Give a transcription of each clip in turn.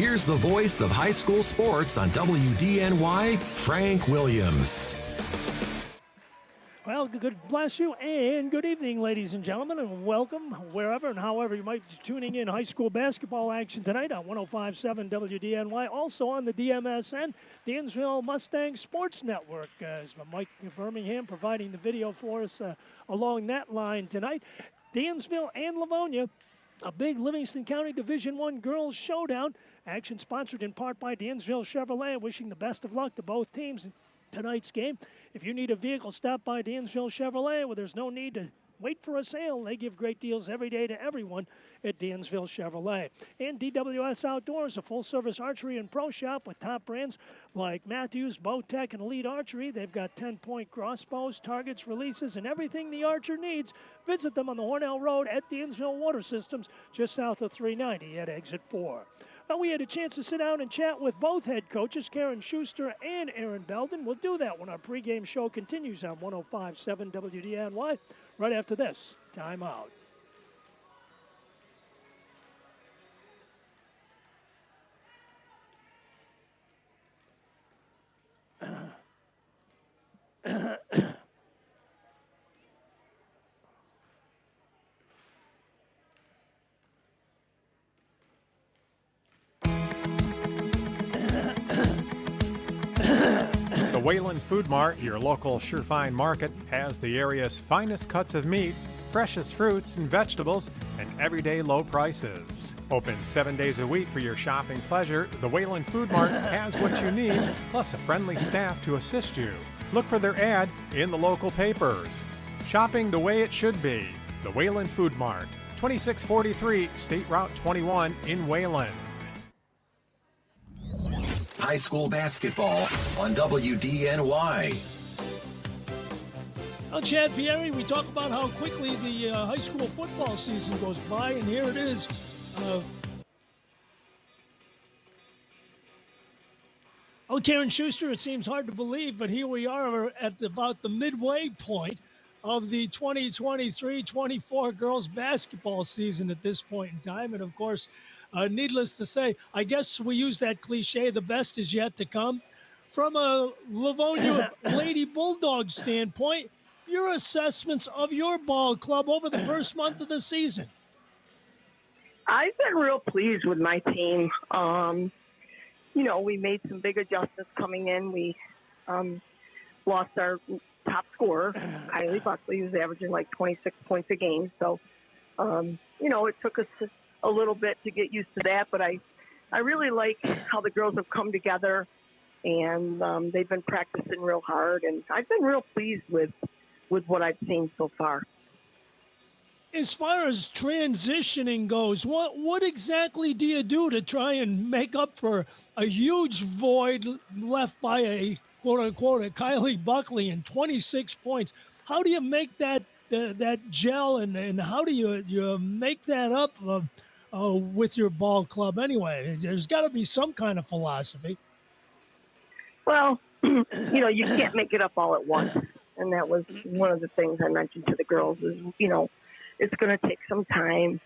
Here's the voice of high school sports on WDNY, Frank Williams. Well, good bless you, and good evening, ladies and gentlemen, and welcome wherever and however you might be tuning in high school basketball action tonight on 105.7 WDNY, also on the DMSN, Dansville Mustang Sports Network, as Mike Birmingham providing the video for us along that line tonight. Dansville and Livonia, a big Livingston County Division I girls showdown, action sponsored in part by Dansville Chevrolet, wishing the best of luck to both teams in tonight's game. If you need a vehicle, stop by Dansville Chevrolet, where there's no need to wait for a sale. They give great deals every day to everyone at Dansville Chevrolet. And DWS Outdoors, a full-service archery and pro shop with top brands like Matthews, Bowtech, and Elite Archery. They've got 10-point crossbows, targets, releases, and everything the archer needs. Visit them on the Hornell Road at Dansville Water Systems, just south of 390 at Exit 4. We had a chance to sit down and chat with both head coaches, Karen Schuster and Aaron Belden. We'll do that when our pregame show continues on 105.7 WDNY right after this timeout. The Wayland Food Mart, your local Surefine market, has the area's finest cuts of meat, freshest fruits and vegetables, and everyday low prices. Open 7 days a week for your shopping pleasure, the Wayland Food Mart has what you need, plus a friendly staff to assist you. Look for their ad in the local papers. Shopping the way it should be. The Wayland Food Mart, 2643 State Route 21 in Wayland. High school basketball on WDNY. Well, Chad Fieri, we talk about how quickly the high school football season goes by, and here it is. Karen Schuster, it seems hard to believe, but here we are at about the midway point of the 2023-24 girls basketball season at this point in time. And, of course, needless to say, I guess we use that cliche, the best is yet to come. From a Livonia Lady Bulldog standpoint, your assessments of your ball club over the first month of the season? I've been real pleased with my team. We made some big adjustments coming in. We lost our top scorer, Kylie Buckley, who's averaging like 26 points a game. So, it took us a little bit to get used to that, but I really like how the girls have come together, and they've been practicing real hard, and I've been real pleased with what I've seen so far. As far as transitioning goes, what exactly do you do to try and make up for a huge void left by a quote-unquote a Kylie Buckley and 26 points? How do you make that gel, and how do you make that up with your ball club anyway? There's got to be some kind of philosophy. Well, you can't make it up all at once. And that was one of the things I mentioned to the girls is, it's going to take some time.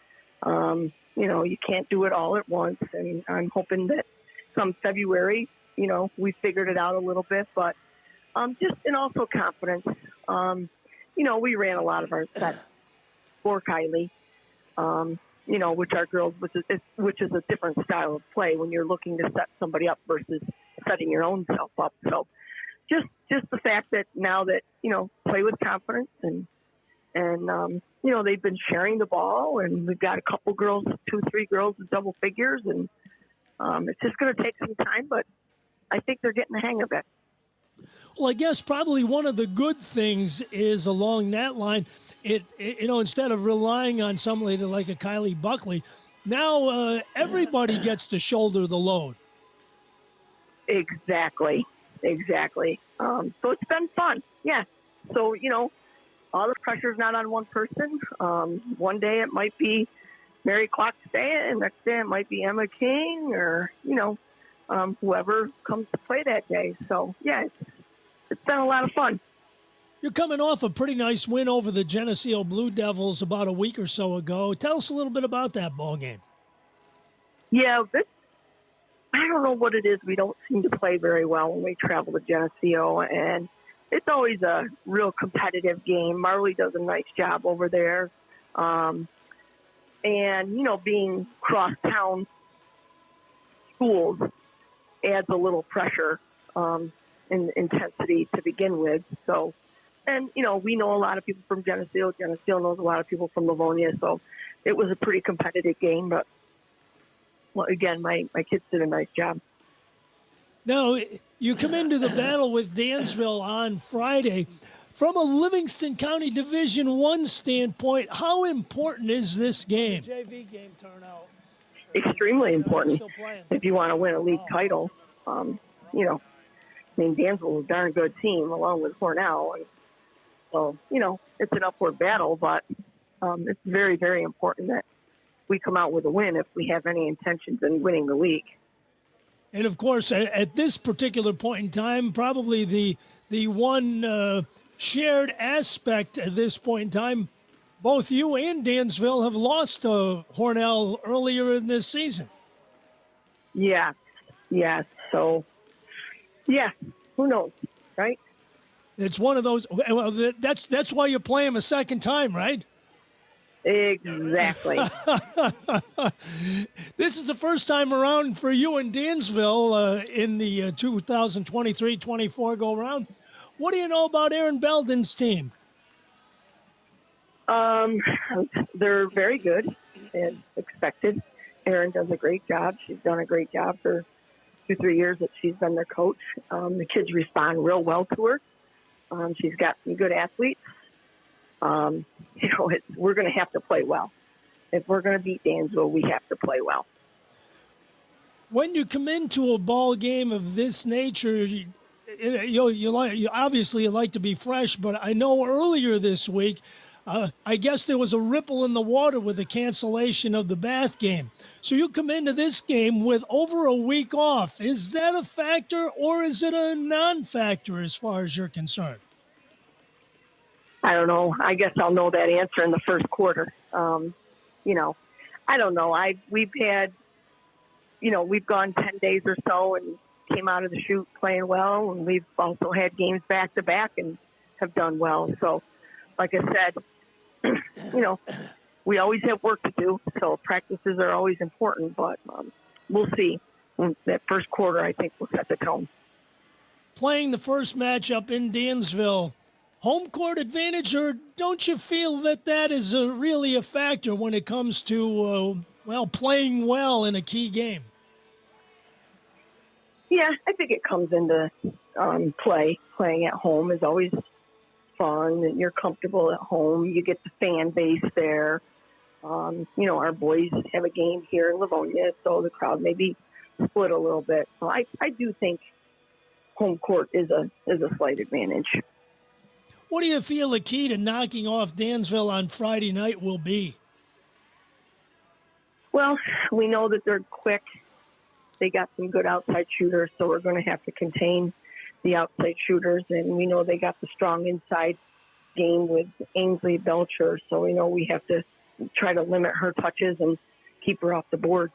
You can't do it all at once. And I'm hoping that come February, we figured it out a little bit, but and also confidence. We ran a lot of our sets for Kylie. Which our girls, which is a different style of play when you're looking to set somebody up versus setting your own self up. So just the fact that now that, play with confidence and they've been sharing the ball, and we've got a couple girls, 2-3 girls with double figures, and it's just going to take some time, but I think they're getting the hang of it. Well, I guess probably one of the good things is along that line, instead of relying on somebody like a Kylie Buckley, now everybody gets to shoulder the load. Exactly. So it's been fun. Yeah. So, all the pressure's not on one person. One day it might be Mary Clockstay, and next day it might be Emma King or, whoever comes to play that day. So, yeah, it's been a lot of fun. You're coming off a pretty nice win over the Geneseo Blue Devils about a week or so ago. Tell us a little bit about that ball game. Yeah, I don't know what it is. We don't seem to play very well when we travel to Geneseo, and it's always a real competitive game. Marley does a nice job over there. And, being cross-town schools adds a little pressure and intensity to begin with. So, and, we know a lot of people from Geneseo. Geneseo knows a lot of people from Livonia. So it was a pretty competitive game. But, well, again, my kids did a nice job. Now, you come into the battle with Dansville on Friday. From a Livingston County Division I standpoint, how important is this game? JV game turnout. Extremely important if you want to win a league title. Dansville is a darn good team along with Cornell. And so, it's an upward battle, but it's very, very important that we come out with a win if we have any intentions in winning the league. And, of course, at this particular point in time, probably the one shared aspect at this point in time, both you and Dansville have lost to Hornell earlier in this season. Yeah. So, yeah, who knows, right? It's one of those. Well, that's why you play them a second time, right? Exactly. This is the first time around for you and Dansville in the 2023-24 go-round. What do you know about Aaron Belden's team? They're very good, as expected. Erin does a great job. She's done a great job for 2-3 years that she's been their coach. The kids respond real well to her. She's got some good athletes. We're going to have to play well. If we're going to beat Dansville, we have to play well. When you come into a ball game of this nature, you obviously like to be fresh, but I know earlier this week, I guess there was a ripple in the water with the cancellation of the Bath game. So you come into this game with over a week off. Is that a factor, or is it a non-factor as far as you're concerned? I don't know. I guess I'll know that answer in the first quarter. I don't know. We've gone 10 days or so and came out of the chute playing well, and we've also had games back to back and have done well. So, like I said, we always have work to do. So practices are always important, but we'll see. That first quarter, I think, will set the tone. Playing the first matchup in Dansville, home court advantage, or don't you feel that is really a factor when it comes to, playing well in a key game? Yeah, I think it comes into play. Playing at home is always fun, and you're comfortable at home. You get the fan base there. Our boys have a game here in Livonia, so the crowd may be split a little bit. So I do think home court is a slight advantage. What do you feel the key to knocking off Dansville on Friday night will be? Well, we know that they're quick. They got some good outside shooters, so we're going to have to contain the outside shooters. And we know they got the strong inside game with Ainsley Belcher, so we know we have to try to limit her touches and keep her off the boards.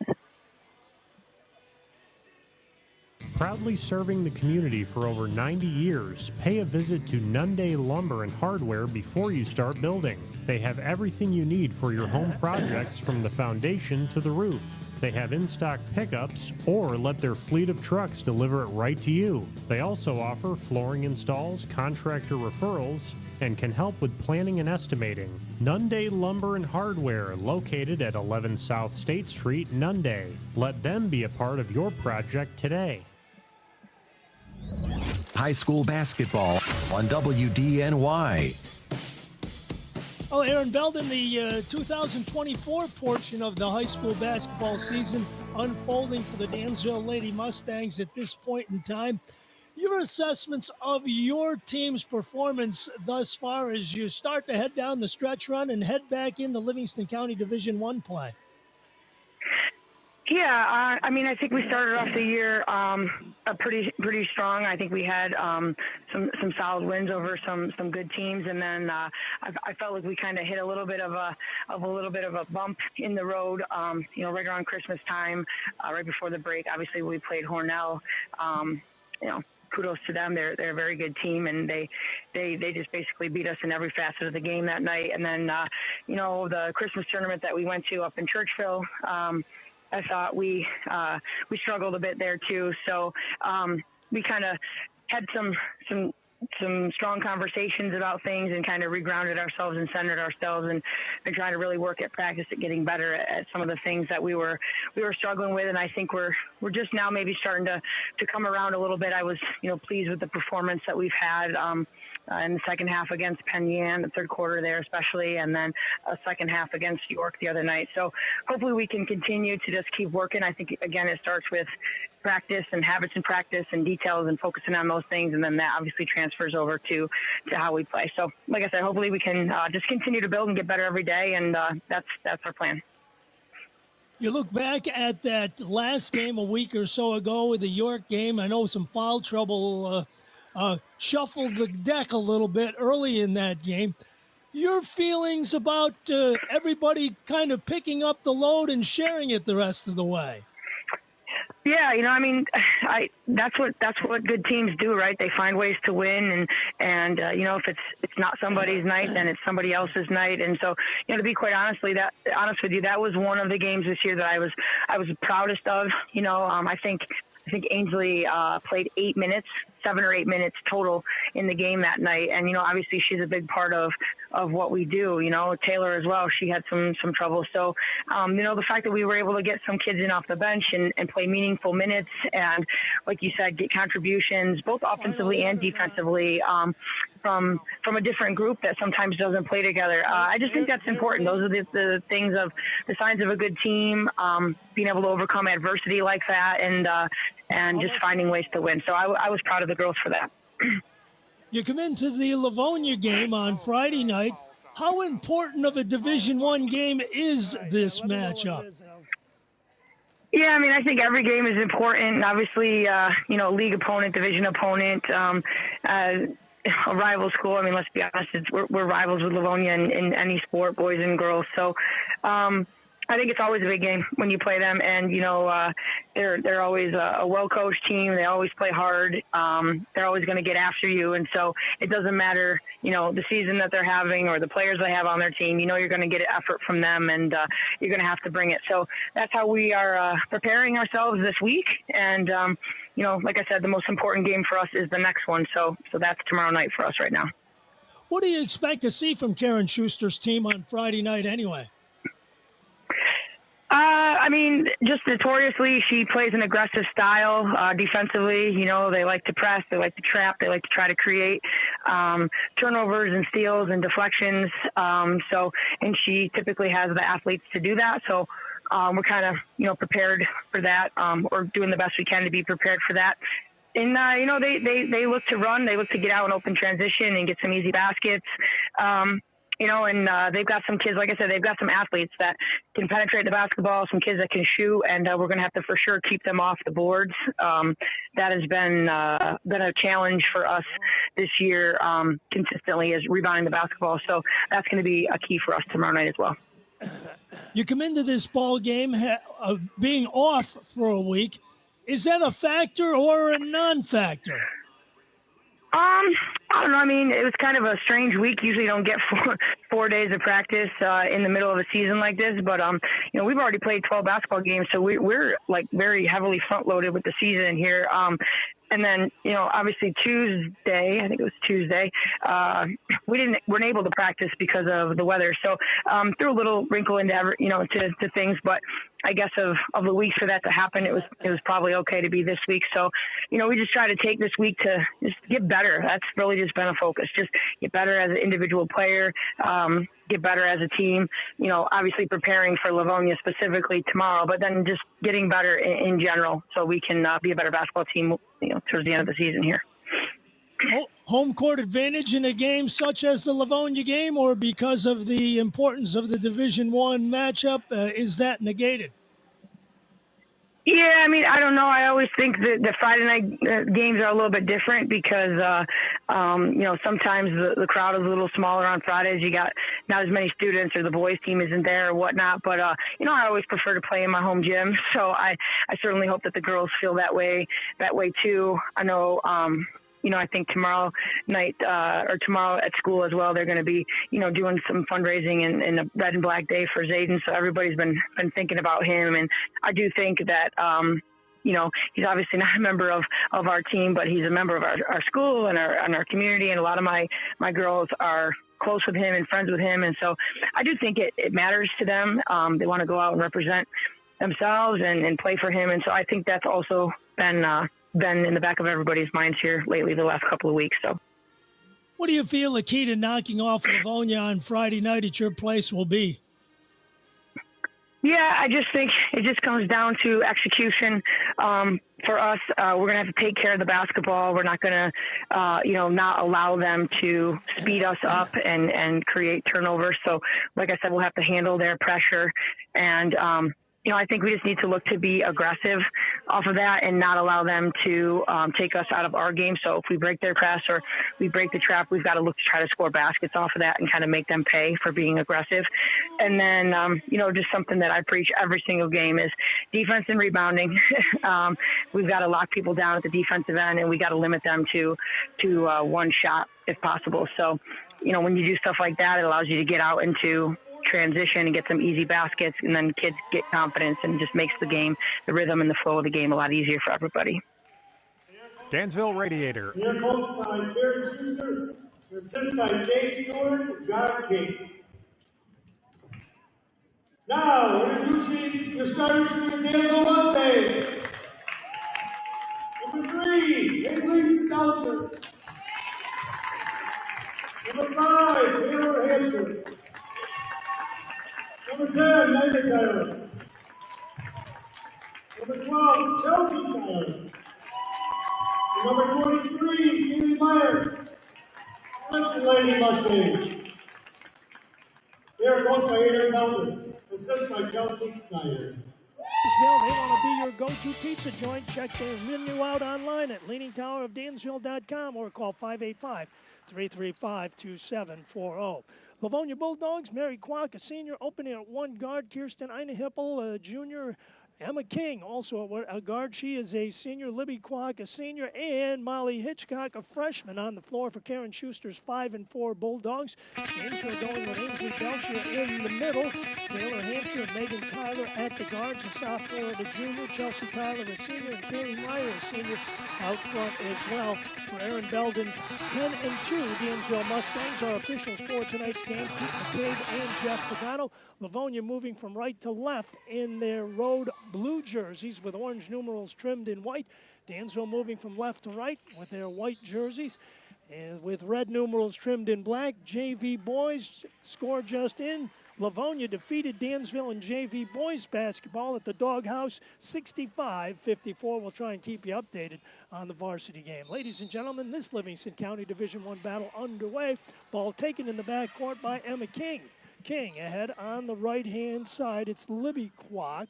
Proudly serving the community for over 90 years, pay a visit to Nunday Lumber and Hardware before you start building. They have everything you need for your home projects from the foundation to the roof. They have in-stock pickups or let their fleet of trucks deliver it right to you. They also offer flooring installs, contractor referrals, and can help with planning and estimating. Nunday Lumber and Hardware, located at 11 South State Street, Nunday. Let them be a part of your project today. High school basketball on WDNY. Well, Aaron Belden, the 2024 portion of the high school basketball season unfolding for the Dansville Lady Mustangs at this point in time. Your assessments of your team's performance thus far as you start to head down the stretch run and head back into Livingston County Division I play? Yeah, I mean, I think we started off the year pretty strong. I think we had some solid wins over some good teams, and then I felt like we kind of hit a little bit of a bump in the road. Right around Christmas time, right before the break. Obviously, we played Hornell. Kudos to them. They're a very good team, and they just basically beat us in every facet of the game that night. And then the Christmas tournament that we went to up in Churchville. I thought we struggled a bit there too. So we kind of had some strong conversations about things and kind of regrounded ourselves and centered ourselves and been trying to really work at practice at getting better at some of the things that we were struggling with. And I think we're just now maybe starting to come around a little bit. I was pleased with the performance that we've had in the second half against Penn Yan, the third quarter there especially, and then a second half against York the other night. So hopefully we can continue to just keep working. I think, again, it starts with practice and habits in practice and details and focusing on those things, and then that obviously transfers over to how we play. So like I said, hopefully we can just continue to build and get better every day, and that's our plan. You look back at that last game a week or so ago with the York game. I know some foul trouble shuffled the deck a little bit early in that game. Your feelings about everybody kind of picking up the load and sharing it the rest of the way? Yeah, that's what good teams do, right? They find ways to win, and if it's not somebody's night, then it's somebody else's night. And so, to be quite honest with you, that was one of the games this year that I was proudest of. I think Ainsley played 7 or 8 minutes total in the game that night. And, obviously she's a big part of what we do. Taylor as well, she had some trouble. So, the fact that we were able to get some kids in off the bench and play meaningful minutes and, like you said, get contributions both offensively and defensively from a different group that sometimes doesn't play together. I just think that's important. Those are the things of the signs of a good team, being able to overcome adversity like that and just finding ways to win. So I was proud of the girls for that. You come into the Livonia game on Friday night. How important of a Division I game is this matchup? Yeah, I think every game is important. Obviously, league opponent, division opponent, a rival school. Let's be honest, we're rivals with Livonia in any sport, boys and girls. So I think it's always a big game when you play them, and they're always a well-coached team. They always play hard. They're always going to get after you, and so it doesn't matter, the season that they're having or the players they have on their team. You're going to get effort from them, and you're going to have to bring it. So that's how we are preparing ourselves this week, and like I said, the most important game for us is the next one. So that's tomorrow night for us right now. What do you expect to see from Karen Schuster's team on Friday night anyway? Just notoriously, she plays an aggressive style defensively. They like to press, they like to trap, they like to try to create turnovers and steals and deflections. And she typically has the athletes to do that. So we're kind of, prepared for that. We're doing the best we can to be prepared for that. And, they look to run, they look to get out and open transition and get some easy baskets. They've got some kids, like I said, they've got some athletes that can penetrate the basketball, some kids that can shoot, and we're going to have to for sure keep them off the boards. That has been a challenge for us this year consistently, is rebounding the basketball. So that's going to be a key for us tomorrow night as well. You come into this ball game being off for a week. Is that a factor or a non-factor? I don't know. It was kind of a strange week. Usually you don't get four days of practice in the middle of a season like this. But, we've already played 12 basketball games, so we're like very heavily front-loaded with the season here. And then, obviously Tuesday, I think it was Tuesday, we weren't able to practice because of the weather. So threw a little wrinkle into to things, but I guess of the weeks for that to happen, it was probably okay to be this week. So, we just try to take this week to just get better. That's really just been a focus. Just get better as an individual player, get better as a team, obviously preparing for Livonia specifically tomorrow, but then just getting better in general so we can be a better basketball team, towards the end of the season here. Home court advantage in a game such as the Livonia game, or because of the importance of the Division I matchup, is that negated? Yeah, I mean, I don't know. I always think that the Friday night games are a little bit different because, sometimes the crowd is a little smaller on Fridays. You got not as many students or the boys team isn't there or whatnot. But, I always prefer to play in my home gym. So I certainly hope that the girls feel that way too. I know, I think tomorrow night or tomorrow at school as well, they're going to be, doing some fundraising in a red and black day for Zayden. So everybody's been thinking about him. And I do think that, he's obviously not a member of our team, but he's a member of our school and our community. And a lot of my girls are close with him and friends with him. And so I do think it matters to them. They want to go out and represent themselves and play for him. And so I think that's also been in the back of everybody's minds here lately the last couple of weeks. So what do you feel the key to knocking off Livonia on Friday night at your place will be? Yeah, I just think it just comes down to execution. For us, we're going to have to take care of the basketball. We're not going to, not allow them to speed us up and create turnovers. So, like I said, we'll have to handle their pressure. And, I think we just need to look to be aggressive off of that and not allow them to take us out of our game. So if we break their press or we break the trap, we've got to look to try to score baskets off of that and kind of make them pay for being aggressive. And then, just something that I preach every single game is defense and rebounding. We've got to lock people down at the defensive end, and we got to limit them to one shot if possible. So, when you do stuff like that, it allows you to get out into transition and get some easy baskets, and then kids get confidence and just makes the game, the rhythm and the flow of the game a lot easier for everybody. Dansville Radiator. Here coached by Karen Schuster, assisted by Dave Stewart and John King. Now, introducing the starters for the Dansville Mustangs. Number 3, Haley Belcher. Number 5, Taylor Hampshire. Number 10, Megan Tyler. Number 12, Chelsea Tyler. And number 23, Keely Meyer. Listen, Lady Mustangs. They are coached by Aaron Belton, assisted by Chelsea Snyder. They want to be your go-to pizza joint. Check their menu out online at leaningtowerofdansville.com or call 585-335-2740. Livonia Bulldogs, Mary Kwok, a senior, opening at one guard. Kirsten Einehippel, a junior. Emma King, also a guard. She is a senior. Libby Kwok, a senior. And Molly Hitchcock, a freshman, on the floor for Karen Schuster's 5-4 Bulldogs. Hampshire going with Ainsley Belcher in the middle. Taylor Hampshire and Megan Tyler at the guards. A sophomore and a junior. Chelsea Tyler, a senior. And Kaylee Meyer, a senior, out front as well. For Aaron Belden's 10-2 Dansville Mustangs. Our officials for tonight's game, Pete McCabe and Jeff Pagano. Livonia moving from right to left in their road blue jerseys with orange numerals trimmed in white. Dansville moving from left to right with their white jerseys and with red numerals trimmed in black. JV boys score just in. Livonia defeated Dansville in JV boys basketball at the Doghouse 65-54. We'll try and keep you updated on the varsity game. Ladies and gentlemen, this Livingston County Division I battle underway. Ball taken in the backcourt by Emma King. King ahead on the right-hand side. It's Libby Kwok.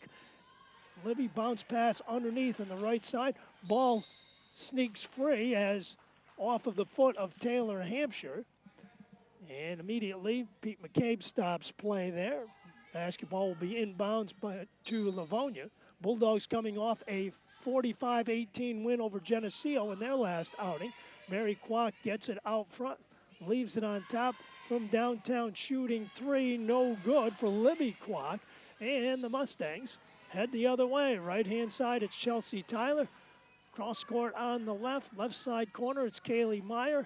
Libby bounce pass underneath on the right side. Ball sneaks free as off of the foot of Taylor Hampshire. And immediately, Pete McCabe stops play there. Basketball will be inbounds to Livonia. Bulldogs coming off a 45-18 win over Geneseo in their last outing. Mary Kwok gets it out front, leaves it on top. From downtown, shooting three, no good for Libby Kwok. And the Mustangs head the other way. Right-hand side, it's Chelsea Tyler. Cross court on the left side corner, it's Kaylee Meyer.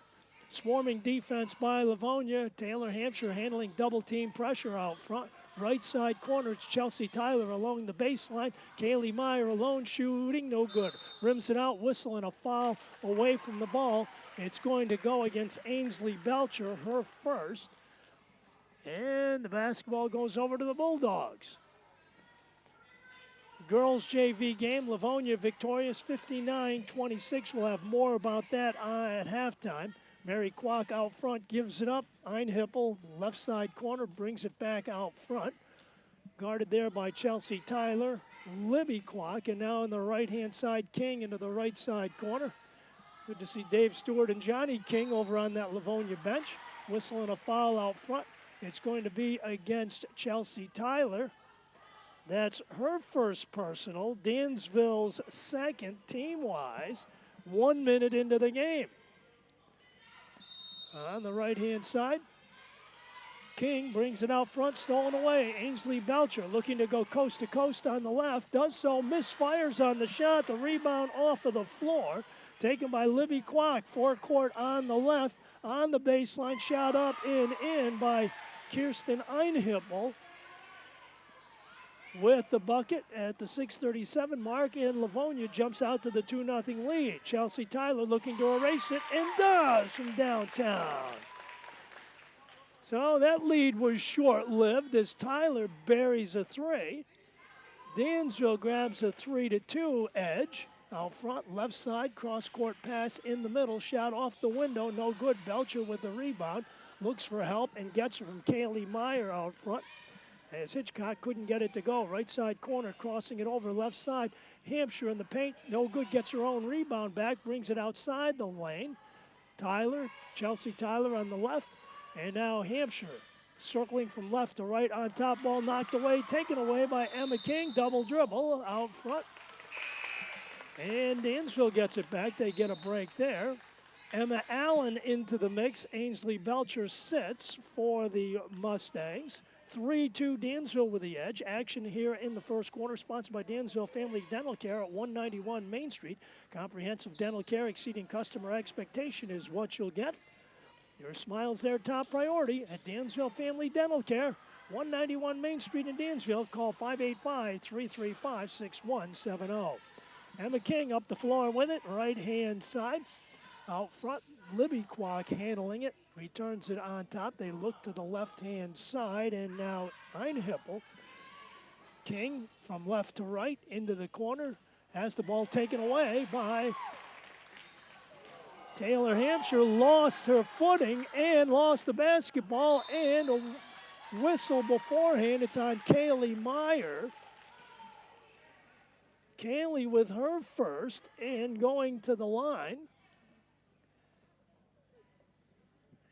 Swarming defense by Livonia. Taylor Hampshire handling double-team pressure out front. Right side corner, it's Chelsea Tyler along the baseline. Kaylee Meyer alone shooting, no good. Rims it out, whistle and a foul away from the ball. It's going to go against Ainsley Belcher, her first. And the basketball goes over to the Bulldogs. Girls JV game, Livonia victorious 59-26. We'll have more about that at halftime. Mary Kwok out front gives it up. Einhippel, left side corner, brings it back out front. Guarded there by Chelsea Tyler. Libby Kwok, and now on the right-hand side, King into the right side corner. Good to see Dave Stewart and Johnny King over on that Livonia bench. Whistling a foul out front. It's going to be against Chelsea Tyler. That's her first personal, Dansville's second team-wise, 1 minute into the game. On the right-hand side, King brings it out front, stolen away. Ainsley Belcher looking to go coast to coast on the left. Does so, misfires on the shot. The rebound off of the floor. Taken by Libby Kwok. Forecourt on the left. On the baseline, shot up in by Kirsten Einhippel. With the bucket at the 6:37 mark, and Livonia jumps out to the 2-0 lead. Chelsea Tyler looking to erase it, and does from downtown. So that lead was short-lived as Tyler buries a three. Dansville grabs a 3-2 edge. Out front, left side, cross-court pass in the middle, shot off the window, no good. Belcher with the rebound, looks for help and gets it from Kaylee Meyer out front. As Hitchcock couldn't get it to go. Right side corner, crossing it over left side. Hampshire in the paint, no good, gets her own rebound back, brings it outside the lane. Tyler, Chelsea Tyler on the left. And now Hampshire circling from left to right on top, ball knocked away, taken away by Emma King, double dribble out front. And Dansville gets it back, they get a break there. Emma Allen into the mix, Ainsley Belcher sits for the Mustangs. 3-2 Dansville with the edge. Action here in the first quarter, sponsored by Dansville Family Dental Care at 191 Main Street. Comprehensive dental care exceeding customer expectation is what you'll get. Your smile's their top priority at Dansville Family Dental Care, 191 Main Street in Dansville. Call 585-335-6170. Emma King up the floor with it, right-hand side. Out front, Libby Kwok handling it, returns it on top. They look to the left-hand side, and now Einhippel. King from left to right into the corner, has the ball taken away by Taylor Hampshire. Lost her footing and lost the basketball, and a whistle beforehand. It's on Kaylee Meyer. Kaylee with her first and going to the line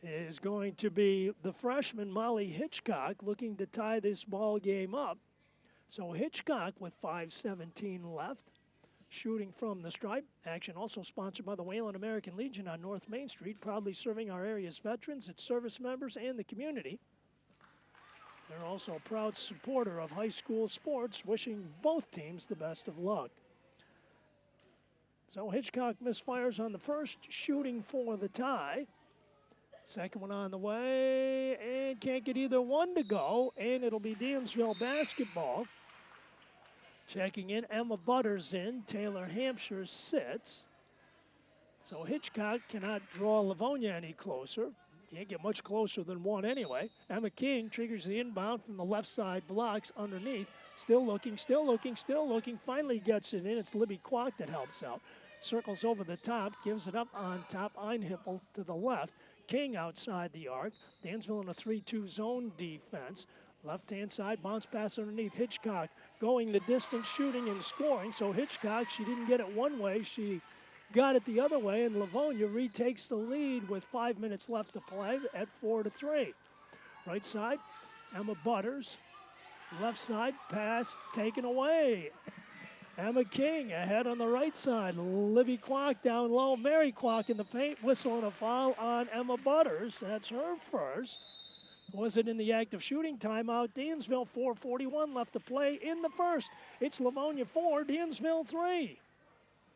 is going to be the freshman Molly Hitchcock, looking to tie this ball game up. So Hitchcock with 5:17 left, shooting from the stripe. Action also sponsored by the Wayland American Legion on North Main Street, proudly serving our area's veterans, its service members, and the community. They're also a proud supporter of high school sports, wishing both teams the best of luck. So Hitchcock misfires on the first, shooting for the tie. Second one on the way, and can't get either one to go, and it'll be Dansville basketball. Checking in, Emma Butters in, Taylor Hampshire sits. So Hitchcock cannot draw Livonia any closer. Can't get much closer than one anyway. Emma King triggers the inbound from the left side, blocks underneath. Still looking, finally gets it in. It's Libby Kwok that helps out. Circles over the top, gives it up on top. Einhippel to the left. King outside the arc. Dansville in a 3-2 zone defense. Left-hand side, bounce pass underneath. Hitchcock going the distance, shooting and scoring. So Hitchcock, she didn't get it one way. She got it the other way, and Livonia retakes the lead with 5 minutes left to play at 4-3. Right side, Emma Butters. Left side, pass taken away. Emma King ahead on the right side. Libby Kwok down low. Mary Kwok in the paint, whistling a foul on Emma Butters. That's her first. Was it in the act of shooting? Timeout. Dansville, 4:41 left to play in the first. It's Livonia 4, Dansville 3.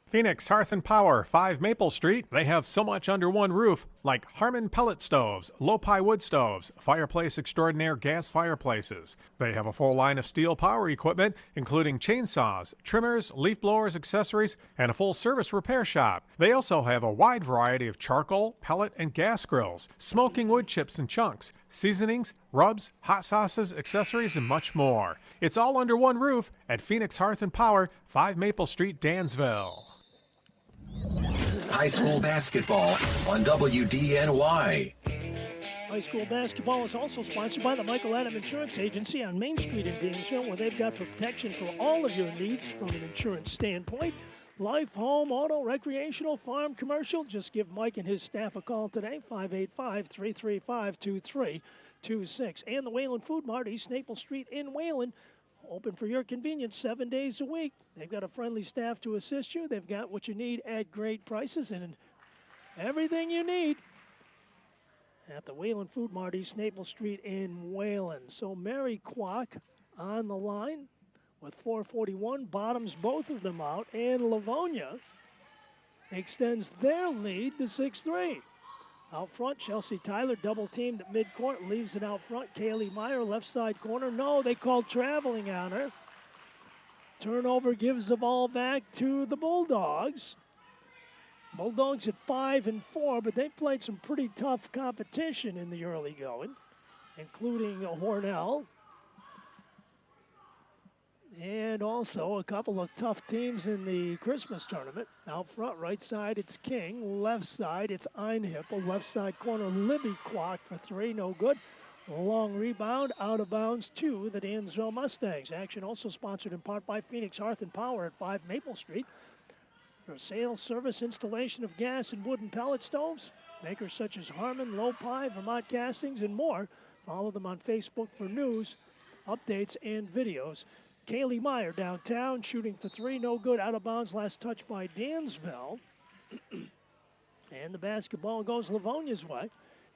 Phoenix Hearth and Power, 5 Maple Street. They have so much under one roof, like Harmon pellet stoves, low-pie wood stoves, fireplace extraordinaire gas fireplaces. They have a full line of steel power equipment, including chainsaws, trimmers, leaf blowers, accessories, and a full-service repair shop. They also have a wide variety of charcoal, pellet, and gas grills, smoking wood chips and chunks, seasonings, rubs, hot sauces, accessories, and much more. It's all under one roof at Phoenix Hearth and Power, 5 Maple Street, Dansville. High school basketball on WDNY. High school basketball is also sponsored by the Michael Adam Insurance Agency on Main Street in Dansville, where they've got protection for all of your needs from an insurance standpoint. Life, home, auto, recreational, farm, commercial. Just give Mike and his staff a call today, 585-335-2326. And the Wayland Food Mart, East Naples Street in Wayland, open for your convenience 7 days a week. They've got a friendly staff to assist you. They've got what you need at great prices and everything you need at the Wayland Food Mart, East Naples Street in Wayland. So Mary Kwok on the line with 4:41, bottoms both of them out, and Livonia extends their lead to 6-3. Out front, Chelsea Tyler double teamed at midcourt, leaves it out front. Kaylee Meyer, left side corner. No, they called traveling on her. Turnover gives the ball back to the Bulldogs. Bulldogs at 5-4, but they've played some pretty tough competition in the early going, including Hornell. And also a couple of tough teams in the Christmas tournament. Out front, right side, it's King. Left side, it's Einhippel. Left side corner, Libby Kwok for three, no good. Long rebound, out of bounds to the Dansville Mustangs. Action also sponsored in part by Phoenix Hearth and Power at 5 Maple Street. For sales, service, installation of gas and wooden pellet stoves. Makers such as Harmon, Lopi, Vermont Castings, and more. Follow them on Facebook for news, updates, and videos. Kaylee Meyer downtown, shooting for three, no good, out of bounds, last touch by Dansville. And the basketball goes Livonia's way.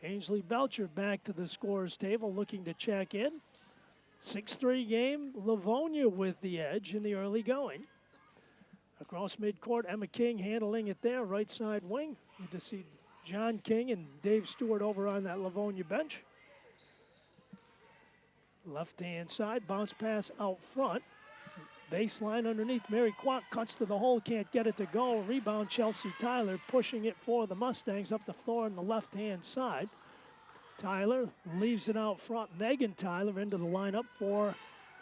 Ainsley Belcher back to the scorer's table, looking to check in. 6-3 game, Livonia with the edge in the early going. Across midcourt, Emma King handling it there, right side wing. Good to see John King and Dave Stewart over on that Livonia bench. Left-hand side, bounce pass out front. Baseline underneath, Mary Kwok cuts to the hole, can't get it to go. Rebound, Chelsea Tyler pushing it for the Mustangs up the floor on the left-hand side. Tyler leaves it out front. Megan Tyler into the lineup for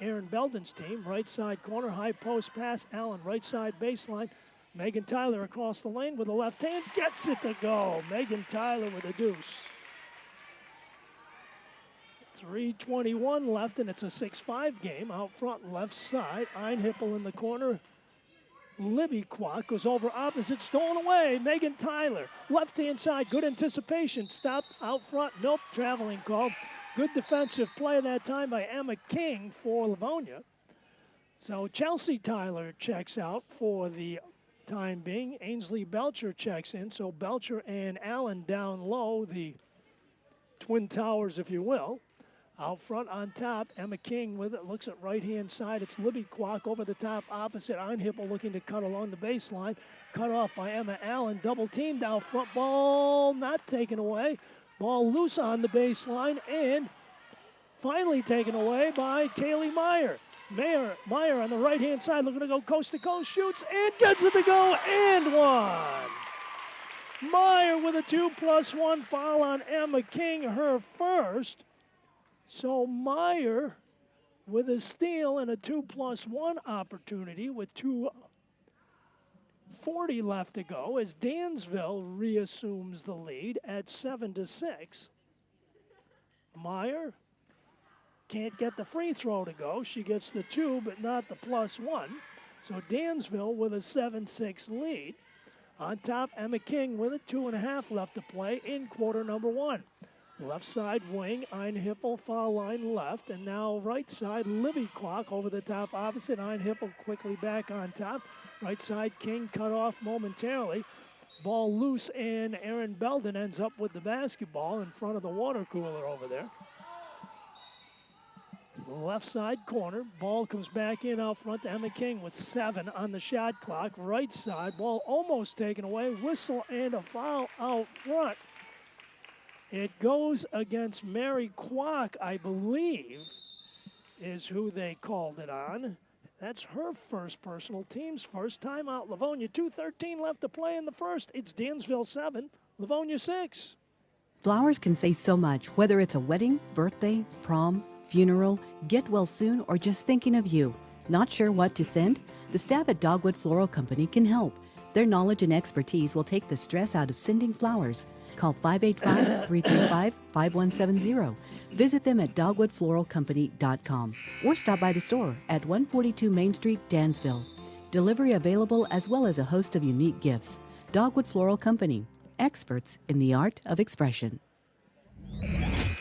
Aaron Belden's team. Right side corner, high post pass. Allen, right side baseline. Megan Tyler across the lane with the left hand, gets it to go. Megan Tyler with a deuce. 3:21 left, and it's a 6-5 game. Out front, left side. Einhippel in the corner. Libby Kwok goes over opposite, stolen away. Megan Tyler, left-hand side, good anticipation. Stop out front, nope, traveling call. Good defensive play that time by Emma King for Livonia. So Chelsea Tyler checks out for the time being. Ainsley Belcher checks in, so Belcher and Allen down low, the Twin Towers, if you will. Out front on top, Emma King with it, looks at right-hand side. It's Libby Kwok over the top opposite. Einhippel looking to cut along the baseline. Cut off by Emma Allen. Double teamed out front. Ball not taken away. Ball loose on the baseline and finally taken away by Kaylee Meyer. Meyer on the right-hand side looking to go coast to coast. Shoots and gets it to go and one. Meyer with a 2+1 foul on Emma King, her first. So Meyer with a steal and a 2+1 opportunity with 2:40 left to go as Dansville reassumes the lead at 7-6. Meyer can't get the free throw to go. She gets the 2, but not the +1. So Dansville with a 7-6 lead. On top, Emma King with a 2.5 left to play in quarter number 1. Left side wing, Einhippel, foul line left, and now right side, Libby Kwok over the top opposite. Einhippel quickly back on top. Right side, King cut off momentarily. Ball loose, and Aaron Belden ends up with the basketball in front of the water cooler over there. Left side corner, ball comes back in out front to Emma King with 7 on the shot clock. Right side, ball almost taken away. Whistle and a foul out front. It goes against Mary Kwok, I believe, is who they called it on. That's her first personal, team's first timeout. Livonia 2:13 left to play in the first. It's Dansville 7, Livonia 6. Flowers can say so much, whether it's a wedding, birthday, prom, funeral, get well soon, or just thinking of you. Not sure what to send? The staff at Dogwood Floral Company can help. Their knowledge and expertise will take the stress out of sending flowers. Call 585-335-5170. Visit them at dogwoodfloralcompany.com or stop by the store at 142 Main Street, Dansville. Delivery available as well as a host of unique gifts. Dogwood Floral Company, experts in the art of expression.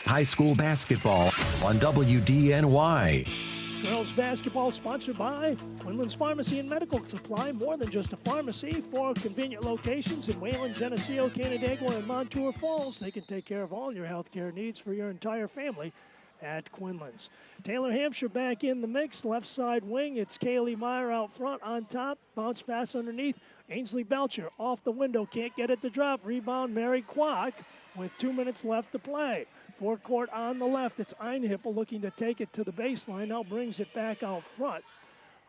High school basketball on WDNY. Girls basketball sponsored by Quinlan's Pharmacy and Medical Supply. More than just a pharmacy, 4 convenient locations in Wayland, Geneseo, Canandaigua, and Montour Falls. They can take care of all your health care needs for your entire family at Quinlan's. Taylor Hampshire back in the mix. Left side wing, it's Kaylee Meyer out front on top. Bounce pass underneath. Ainsley Belcher off the window, can't get it to drop. Rebound, Mary Kwok with 2 minutes left to play. Forecourt on the left, it's Einhippel looking to take it to the baseline. Now brings it back out front.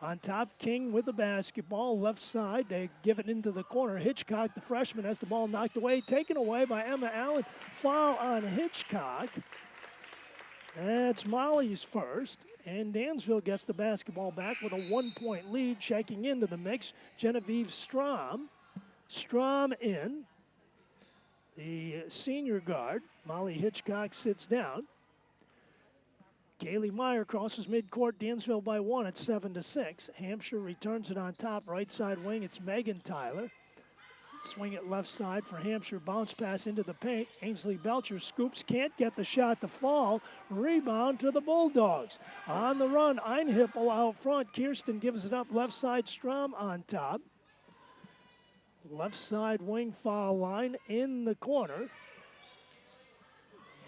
On top, King with the basketball. Left side, they give it into the corner. Hitchcock, the freshman, has the ball knocked away. Taken away by Emma Allen. Foul on Hitchcock. That's Molly's first. And Dansville gets the basketball back with a 1-point lead. Checking into the mix, Genevieve Strom. Strom in. The senior guard, Molly Hitchcock, sits down. Kaylee Meyer crosses midcourt. Dansville by 1 at 7-6. Hampshire returns it on top. Right side wing, it's Megan Tyler. Swing it left side for Hampshire. Bounce pass into the paint. Ainsley Belcher scoops. Can't get the shot to fall. Rebound to the Bulldogs. On the run, Einhippel out front. Kirsten gives it up. Left side, Strom on top. Left side wing foul line in the corner.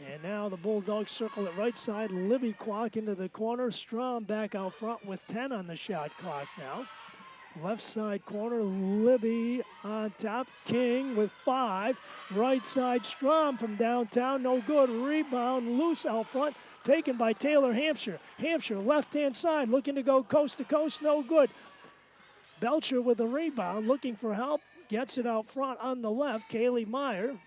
And now the Bulldogs circle it right side. Libby Kwok into the corner. Strom back out front with 10 on the shot clock now. Left side corner, Libby on top. King with 5. Right side, Strom from downtown. No good. Rebound loose out front. Taken by Taylor Hampshire. Hampshire left-hand side looking to go coast to coast. No good. Belcher with the rebound looking for help. Gets it out front on the left. Kaylee Meyer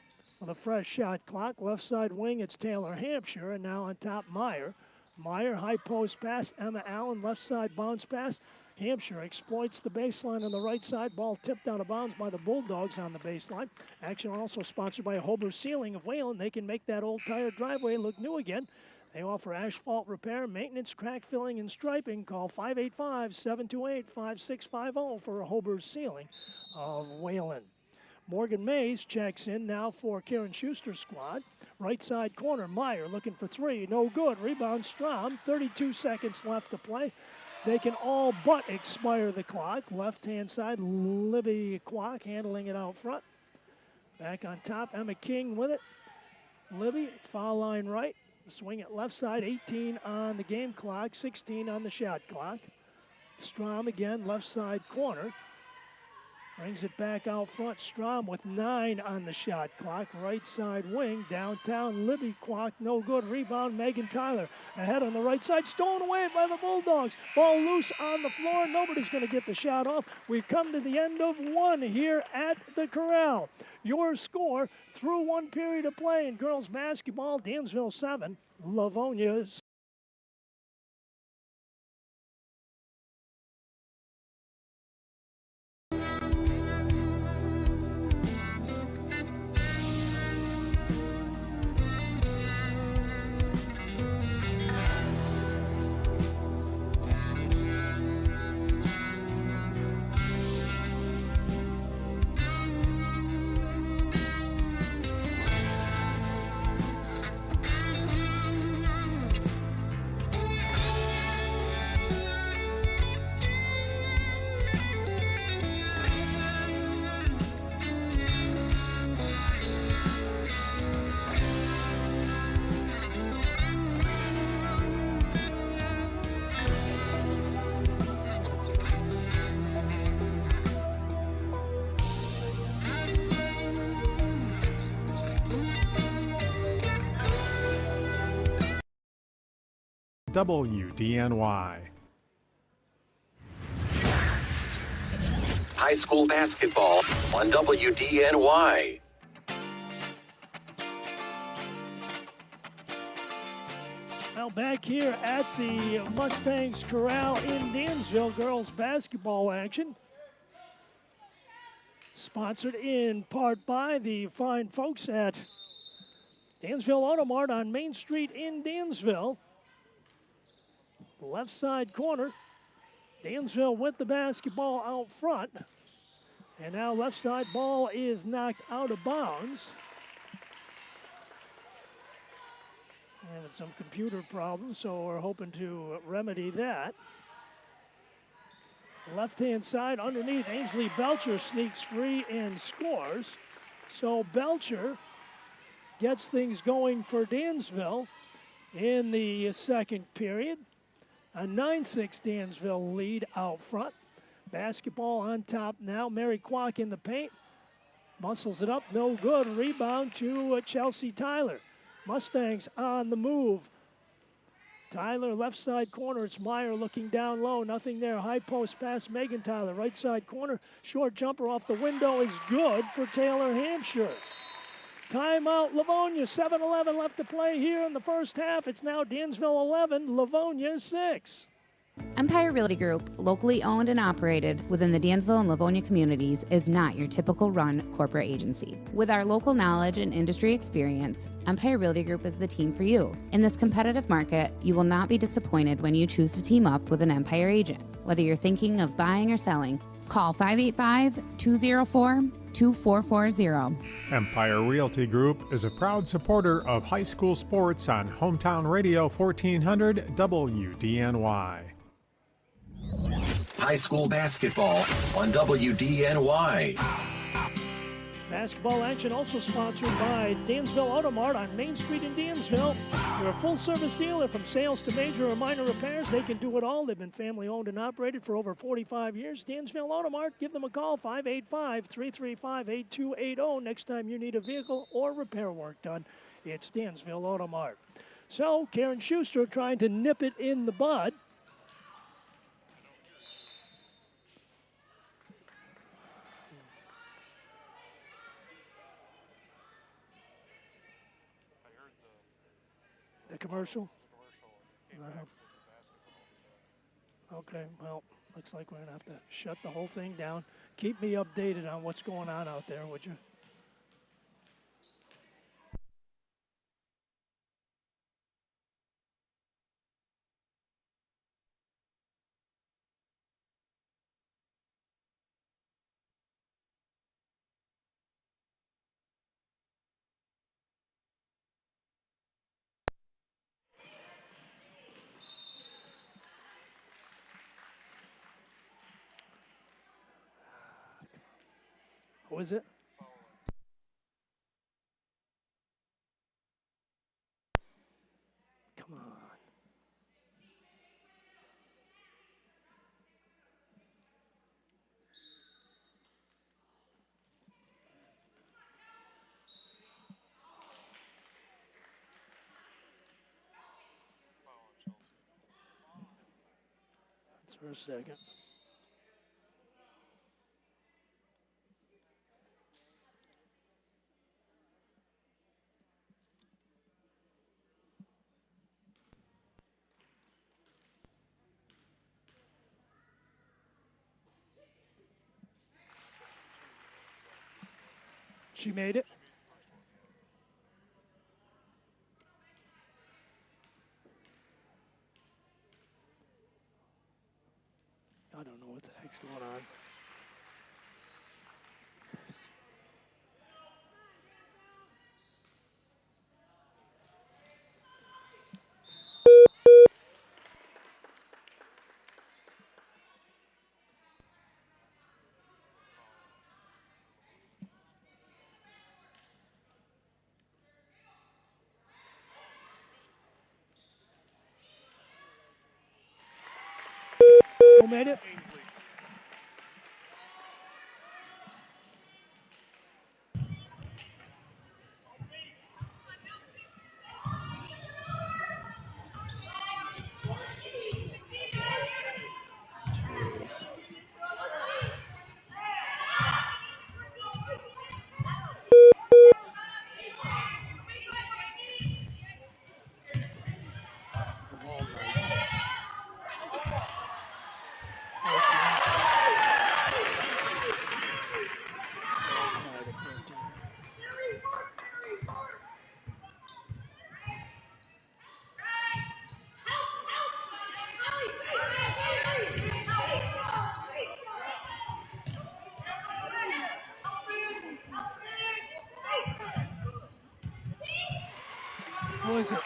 with a fresh shot clock. Left side wing, it's Taylor Hampshire. And now on top, Meyer. Meyer, high post pass. Emma Allen, left side bounce pass. Hampshire exploits the baseline on the right side. Ball tipped out of bounds by the Bulldogs on the baseline. Action also sponsored by Hober Sealing of Wayland. They can make that old tire driveway look new again. They offer asphalt repair, maintenance, crack filling, and striping. Call 585-728-5650 for Hober Sealing of Wayland. Morgan Mays checks in now for Karen Schuster's squad. Right side corner, Meyer looking for 3. No good. Rebound, Strom. 32 seconds left to play. They can all but expire the clock. Left-hand side, Libby Kwok handling it out front. Back on top, Emma King with it. Libby, foul line right. Swing it left side, 18 on the game clock, 16 on the shot clock. Strom again, left side corner. Brings it back out front. Strom with 9 on the shot clock. Right side wing, downtown, Libby Kwok, no good. Rebound, Megan Tyler. Ahead on the right side, stolen away by the Bulldogs. Ball loose on the floor. Nobody's going to get the shot off. We've come to the end of 1 here at the Corral. Your score through 1 period of play in girls basketball, Dansville 7, Livonia 6. WDNY. High school basketball on WDNY. Now back here at the Mustangs Corral in Dansville, girls basketball action. Sponsored in part by the fine folks at Dansville Auto Mart on Main Street in Dansville. Left side corner. Dansville with the basketball out front. And now left side ball is knocked out of bounds. Having some computer problems, so we're hoping to remedy that. Left-hand side underneath, Ainsley Belcher sneaks free and scores. So Belcher gets things going for Dansville in the second period. A 9-6 Dansville lead out front. Basketball on top now. Mary Kwok in the paint. Muscles it up, no good. Rebound to Chelsea Tyler. Mustangs on the move. Tyler, left side corner. It's Meyer looking down low. Nothing there. High post pass, Megan Tyler. Right side corner. Short jumper off the window is good for Taylor Hampshire. Timeout, Livonia. 7:11 left to play here in the first half. It's now Dansville 11, Livonia 6. Empire Realty Group, locally owned and operated within the Dansville and Livonia communities, is not your typical run corporate agency. With our local knowledge and industry experience, Empire Realty Group is the team for you. In this competitive market, you will not be disappointed when you choose to team up with an Empire agent. Whether you're thinking of buying or selling, call 585-204-2440. Empire Realty Group is a proud supporter of high school sports on Hometown Radio 1400 WDNY. High school basketball on WDNY. Basketball action also sponsored by Dansville Auto Mart on Main Street in Dansville. They're a full-service dealer from sales to major or minor repairs. They can do it all. They've been family-owned and operated for over 45 years. Dansville Auto Mart, give them a call, 585-335-8280. Next time you need a vehicle or repair work done, it's Dansville Auto Mart. So, Karen Schuster trying to nip it in the bud. The commercial? Okay, well, looks like we're going to have to shut the whole thing down. Keep me updated on what's going on out there, would you? Who is it? Come on. That's for a second. She made it. I don't know what the heck's going on. Who made it? Who is it?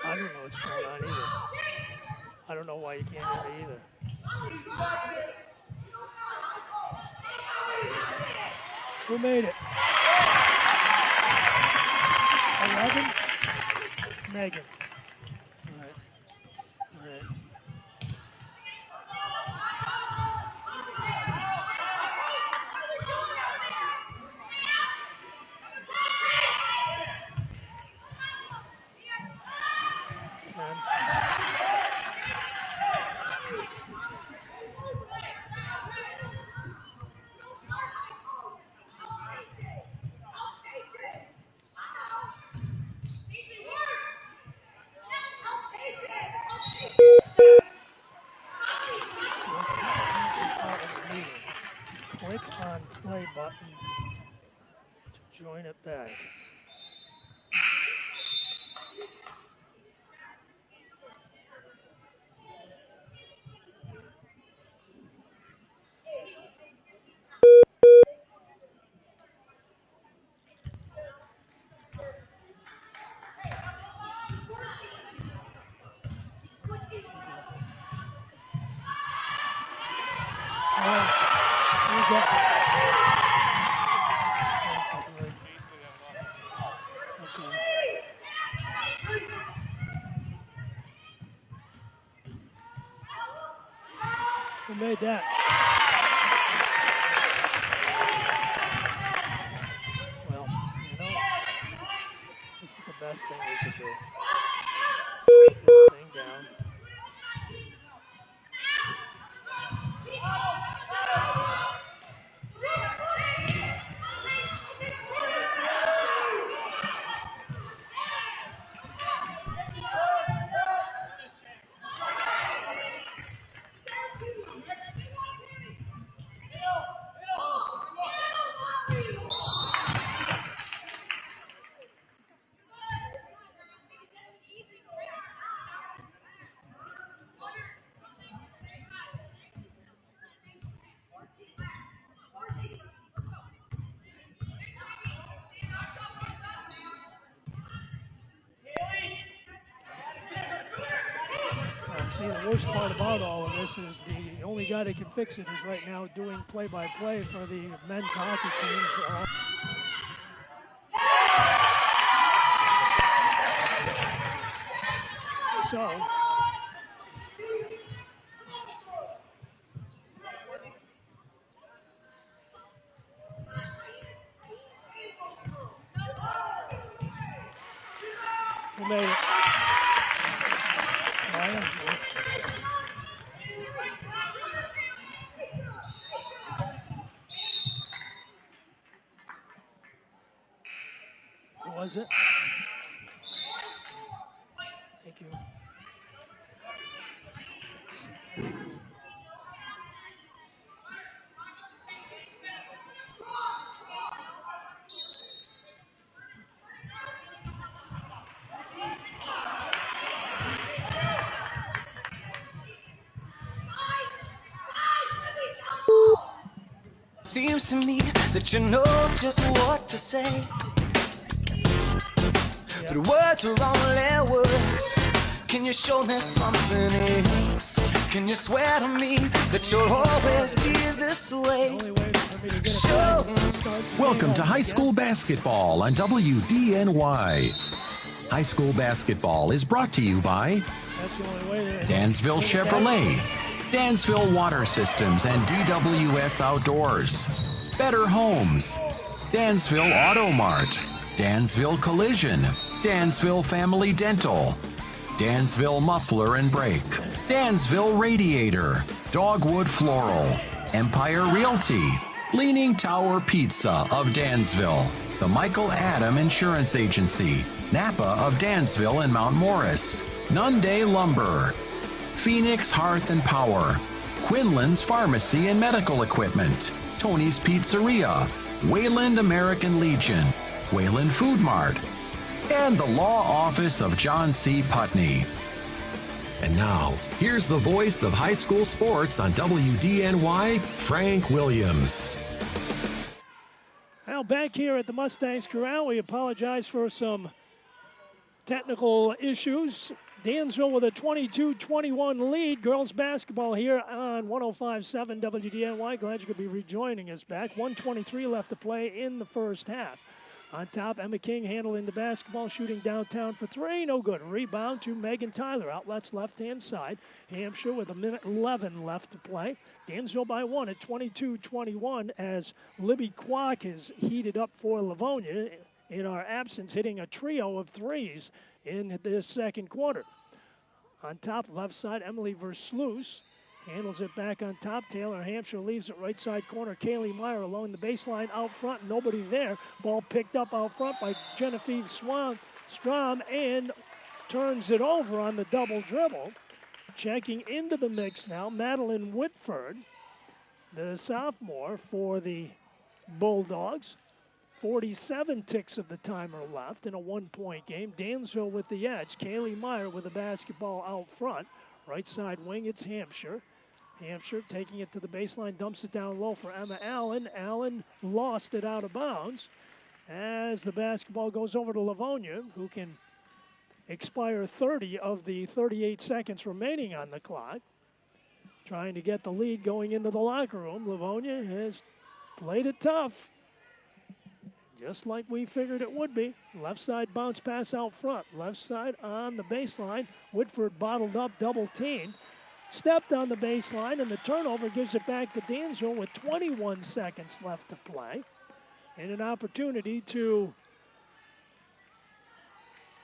I don't know what's going on either. I don't know why you can't hear me either. Who made it? 11? Megan. All right. All right. Click on play button to join it back. Who made that? Well, you know, this is the best thing we could do. Put this thing down. See, the worst part about all of this is the only guy that can fix it is right now doing play-by-play for the men's hockey team. So, who made it? Who was it? Thank you. Seems to me that you know just what to say, but words are only words. Can you show me something else? Can you swear to me that you'll always be this way? Welcome to high school basketball on WDNY. High school basketball is brought to you by Dansville Chevrolet, Dansville Water Systems and DWS Outdoors, Better Homes, Dansville Auto Mart, Dansville Collision, Dansville Family Dental, Dansville Muffler and Brake, Dansville Radiator, Dogwood Floral, Empire Realty, Leaning Tower Pizza of Dansville, the Michael Adam Insurance Agency, Napa of Dansville and Mount Morris, Nunde Lumber, Phoenix Hearth and Power, Quinlan's Pharmacy and Medical Equipment, Tony's Pizzeria, Wayland American Legion, Wayland Food Mart, and the Law Office of John C. Putney. And now, here's the voice of high school sports on WDNY, Frank Williams. Now back here at the Mustangs Corral, we apologize for some technical issues. Dansville with a 22-21 lead. Girls basketball here on 105.7 WDNY. Glad you could be rejoining us back. 1:23 left to play in the first half. On top, Emma King handling the basketball, shooting downtown for three. No good. Rebound to Megan Tyler. Outlets left-hand side. Hampshire with 1:11 left to play. Dansville by one at 22-21 as Libby Kwok is heated up for Livonia in our absence, hitting a trio of threes in this second quarter. On top, left side, Emily Versluis handles it back on top. Taylor Hampshire leaves it right side corner. Kaylee Meyer along the baseline out front. Nobody there. Ball picked up out front by Genevieve Strom and turns it over on the double dribble. Checking into the mix now, Madeline Whitford, the sophomore for the Bulldogs. 47 ticks of the timer left in a one-point game. Dansville with the edge. Kaylee Meyer with the basketball out front. Right side wing, it's Hampshire. Hampshire taking it to the baseline, dumps it down low for Emma Allen. Allen lost it out of bounds as the basketball goes over to Livonia, who can expire 30 of the 38 seconds remaining on the clock. Trying to get the lead going into the locker room. Livonia has played it tough, just like we figured it would be. Left side bounce pass out front. Left side on the baseline. Whitford bottled up, double teamed. Stepped on the baseline, and the turnover gives it back to Dansville with 21 seconds left to play. And an opportunity to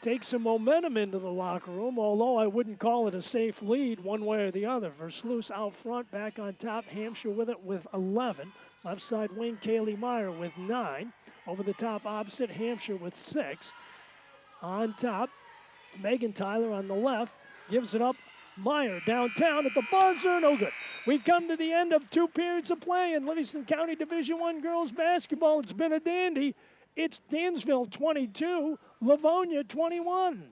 take some momentum into the locker room, although I wouldn't call it a safe lead one way or the other. Versluis out front, back on top. Hampshire with it with 11. Left side wing, Kaylee Meyer with 9. Over the top opposite, Hampshire with 6. On top, Megan Tyler on the left gives it up. Meyer downtown at the buzzer, no good. We've come to the end of 2 periods of play in Livingston County Division I girls basketball. It's been a dandy. It's Dansville 22, Livonia 21.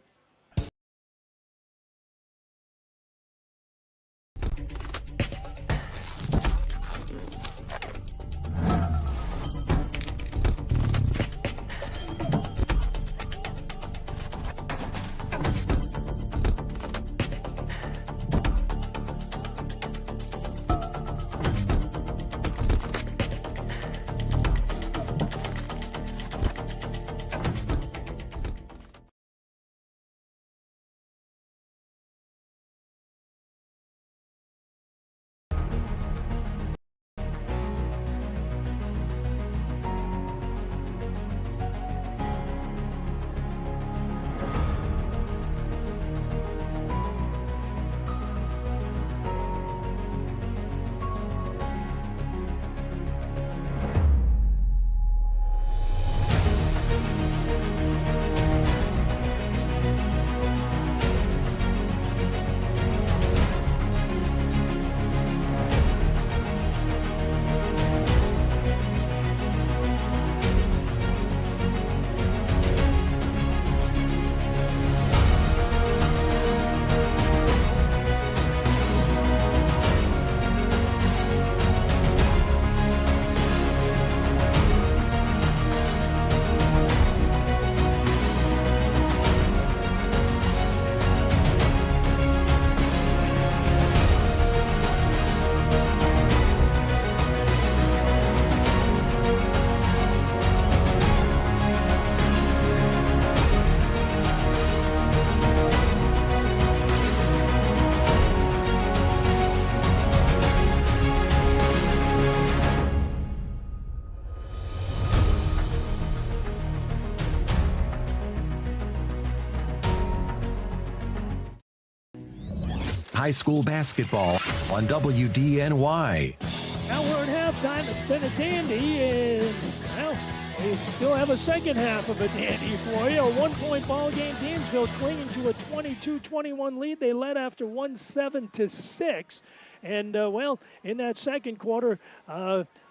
High school basketball on WDNY. Now we're at halftime. It's been a dandy, and well, We still have a second half of a dandy for you. A 1-point ball game. Dansville clinging to a 22-21 lead. They led after 7-6. And, in that second quarter,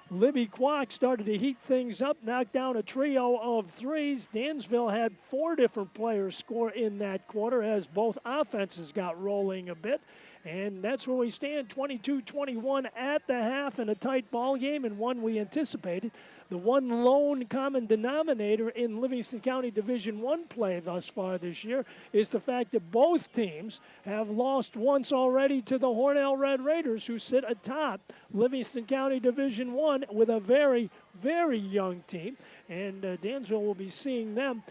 Libby Kwok started to heat things up, knocked down a trio of threes. Dansville had 4 different players score in that quarter as both offenses got rolling a bit. And that's where we stand, 22-21 at the half in a tight ball game, and one we anticipated. The one lone common denominator in Livingston County Division I play thus far this year is the fact that both teams have lost once already to the Hornell Red Raiders, who sit atop Livingston County Division I with a very, very young team. And Dansville will be seeing them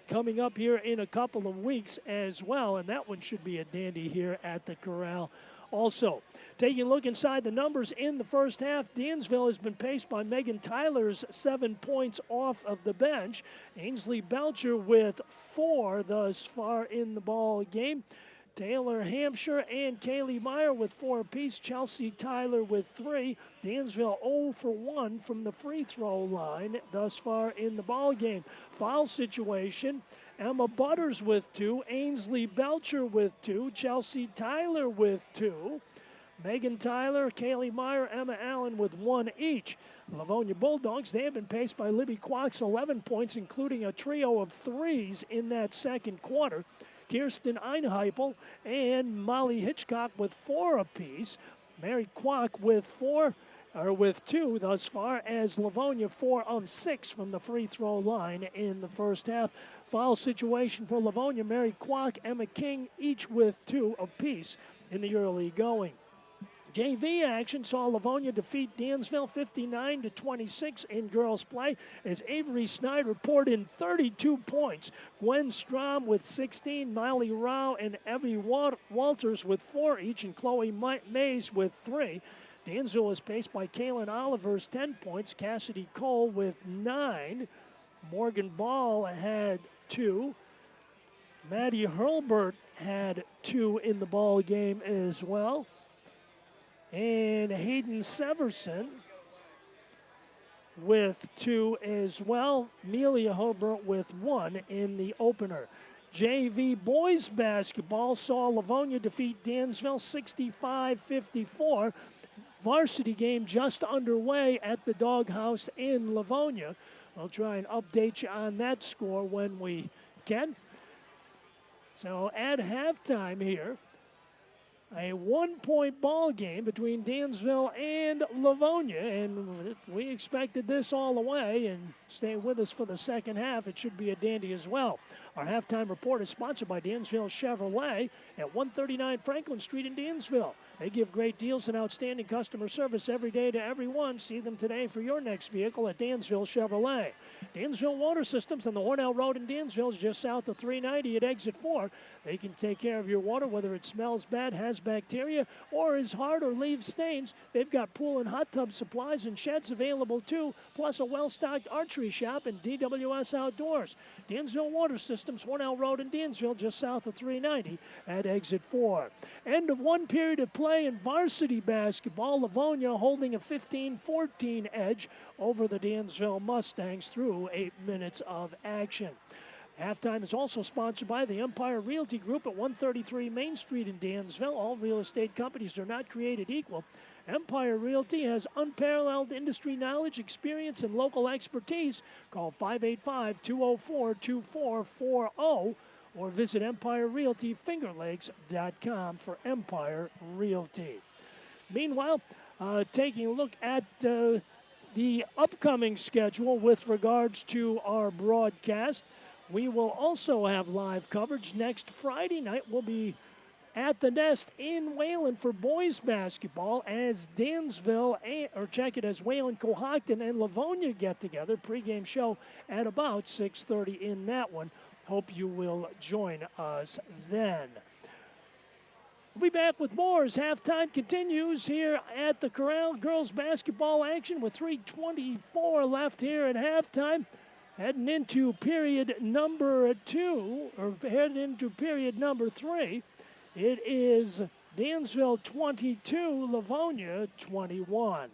coming up here in a couple of weeks as well, and that one should be a dandy here at the Corral. Also, taking a look inside the numbers in the first half, Dansville has been paced by Megan Tyler's 7 points off of the bench. Ainsley Belcher with 4 thus far in the ball game. Taylor Hampshire and Kaylee Meyer with 4 apiece. Chelsea Tyler with 3. Dansville 0 for 1 from the free throw line thus far in the ball game. Foul situation, Emma Butters with 2. Ainsley Belcher with 2. Chelsea Tyler with 2. Megan Tyler, Kaylee Meyer, Emma Allen with 1 each. Livonia Bulldogs, they have been paced by Libby Kwok's 11 points, including a trio of threes in that second quarter. Kirsten Einheipel and Molly Hitchcock with 4 apiece. Mary Kwok with 2 thus far, as Livonia 4 of 6 from the free throw line in the first half. Foul situation for Livonia, Mary Kwok, Emma King, each with 2 apiece in the early going. JV action saw Livonia defeat Dansville 59-26 in girls play as Avery Snyder poured in 32 points. Gwen Strom with 16, Molly Rao and Evie Walters with 4 each, and Chloe Mays with 3. Dansville was paced by Kaylin Oliver's 10 points, Cassidy Cole with 9. Morgan Ball had 2. Maddie Hurlbert had 2 in the ball game as well. And Hayden Severson with 2 as well. Amelia Hobart with 1 in the opener. JV boys basketball saw Livonia defeat Dansville 65-54. Varsity game just underway at the Doghouse in Livonia. I'll try and update you on that score when we can. So at halftime here, a 1-point ball game between Dansville and Livonia, and we expected this all the way, and stay with us for the second half. It should be a dandy as well. Our halftime report is sponsored by Dansville Chevrolet at 139 Franklin Street in Dansville. They give great deals and outstanding customer service every day to everyone. See them today for your next vehicle at Dansville Chevrolet. Dansville Water Systems on the Hornell Road in Dansville is just south of 390 at exit 4. They can take care of your water, whether it smells bad, has bacteria, or is hard or leaves stains. They've got pool and hot tub supplies and sheds available too, plus a well-stocked archery shop and DWS Outdoors. Dansville Water Systems, Hornell Road in Dansville, just south of 390 at exit 4. End of one period of play in varsity basketball. Livonia holding a 15-14 edge over the Dansville Mustangs through 8 minutes of action. Halftime is also sponsored by the Empire Realty Group at 133 Main Street in Dansville. All real estate companies are not created equal. Empire Realty has unparalleled industry knowledge, experience, and local expertise. Call 585-204-2440 or visit EmpireRealtyFingerLakes.com for Empire Realty. Meanwhile, taking a look at the upcoming schedule with regards to our broadcast, we will also have live coverage. Next Friday night, we'll be at the Nest in Wayland for boys basketball as Dansville, as Wayland, Cohocton, and Livonia get together. Pregame show at about 6:30 in that one. Hope you will join us then. We'll be back with more as halftime continues here at the Corral. Girls basketball action with 3:24 left here at halftime. Heading into period number 2, or heading into period number 3. It is Dansville 22, Livonia 21.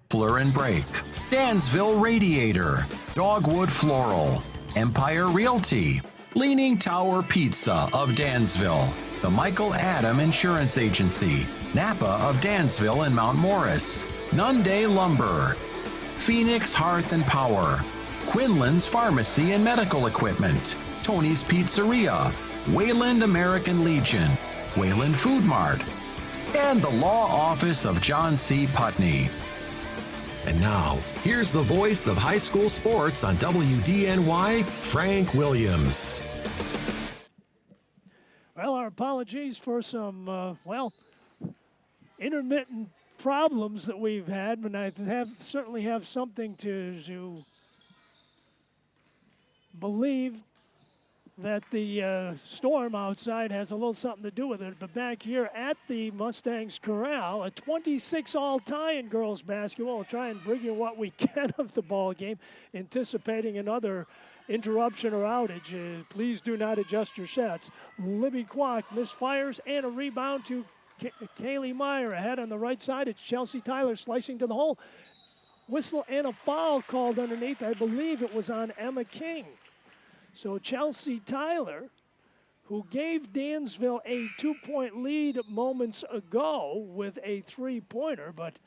Fleur and Break, Dansville Radiator, Dogwood Floral, Empire Realty, Leaning Tower Pizza of Dansville, the Michael Adam Insurance Agency, Napa of Dansville and Mount Morris, Nunday Lumber, Phoenix Hearth and Power, Quinlan's Pharmacy and Medical Equipment, Tony's Pizzeria, Wayland American Legion, Wayland Food Mart, and the Law Office of John C. Putney. And now, here's the voice of high school sports on WDNY, Frank Williams. Well, our apologies for some, intermittent problems that we've had, but I certainly have something to believe that the storm outside has a little something to do with it. But back here at the Mustangs Corral, a 26-all tie in girls basketball. We'll try and bring you what we can of the ball game, anticipating another interruption or outage. Please do not adjust your sets. Libby Kwok misfires and a rebound to Kaylee Meyer. Ahead on the right side, it's Chelsea Tyler slicing to the hole. Whistle and a foul called underneath. I believe it was on Emma King. So Chelsea Tyler, who gave Dansville a 2-point lead moments ago with a three-pointer, but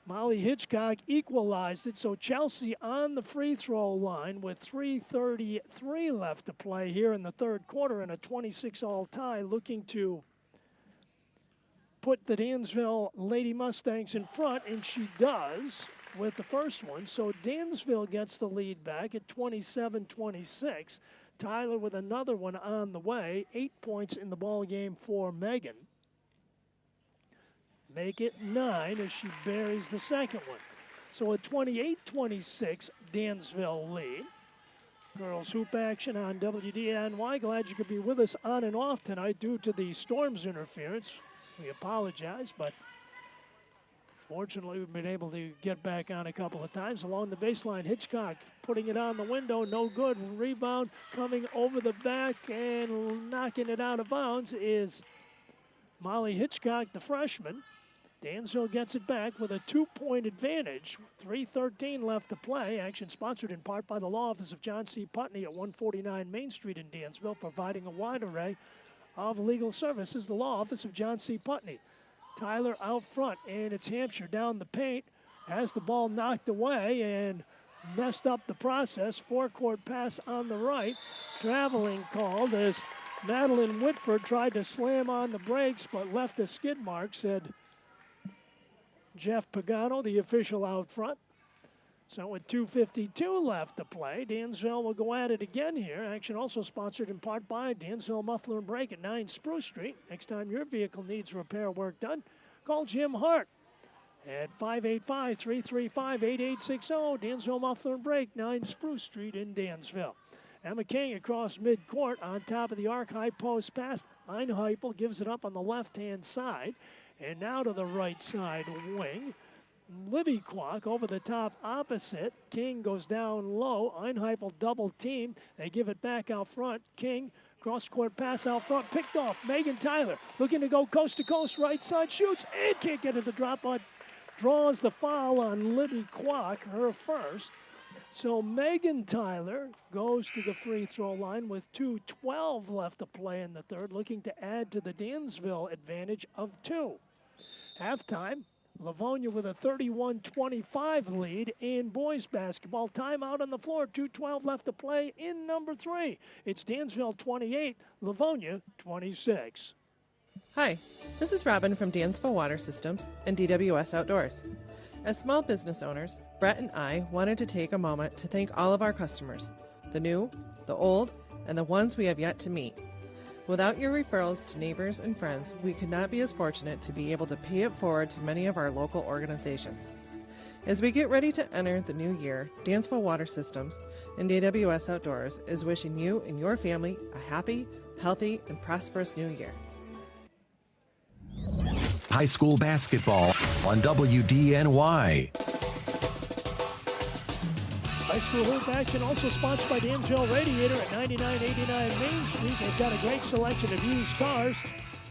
Molly Hitchcock equalized it. So Chelsea on the free throw line with 3:33 left to play here in the third quarter and a 26-all tie, looking to put the Dansville Lady Mustangs in front, and she does with the first one. So Dansville gets the lead back at 27-26. Tyler with another one on the way. 8 points in the ball game for Megan. Make it 9 as she buries the second one. So a 28-26 Dansville lead. Girls hoop action on WDNY. Glad you could be with us on and off tonight due to the storm's interference. We apologize, but fortunately, we've been able to get back on a couple of times. Along the baseline, Hitchcock putting it on the window, no good. Rebound coming over the back and knocking it out of bounds is Molly Hitchcock, the freshman. Dansville gets it back with a 2-point advantage. 3:13 left to play. Action sponsored in part by the Law Office of John C. Putney at 149 Main Street in Dansville, providing a wide array of legal services. The Law Office of John C. Putney. Tyler out front, and it's Hampshire down the paint, has the ball knocked away and messed up the process. Forecourt pass on the right. Traveling called as Madeline Whitford tried to slam on the brakes but left a skid mark, said Jeff Pagano, the official out front. So with 2:52 left to play, Dansville will go at it again here. Action also sponsored in part by Dansville Muffler and Brake at 9 Spruce Street. Next time your vehicle needs repair work done, call Jim Hart at 585-335-8860. Dansville Muffler and Brake, 9 Spruce Street in Dansville. Emma King across midcourt on top of the arc, high post pass. Einheipel gives it up on the left-hand side. And now to the right side wing. Libby Kwok over the top opposite. King goes down low. Einheipel double team. They give it back out front. King, cross-court pass out front. Picked off. Megan Tyler looking to go coast to coast. Right side shoots and can't get it to drop on. Draws the foul on Libby Kwok, her first. So Megan Tyler goes to the free throw line with 2:12 left to play in the third, looking to add to the Dansville advantage of 2. Halftime. Livonia with a 31-25 lead in boys basketball. Timeout on the floor. 2:12 left to play in number 3. It's Dansville 28, Livonia 26. Hi, this is Robin from Dansville Water Systems and DWS Outdoors. As small business owners, Brett and I wanted to take a moment to thank all of our customers, the new, the old, and the ones we have yet to meet. Without your referrals to neighbors and friends, we could not be as fortunate to be able to pay it forward to many of our local organizations. As we get ready to enter the new year, Dansville Water Systems and DWS Outdoors is wishing you and your family a happy, healthy, and prosperous new year. High school basketball on WDNY. High school hoop action also sponsored by Dansville Radiator at 9989 Main Street. They've got a great selection of used cars.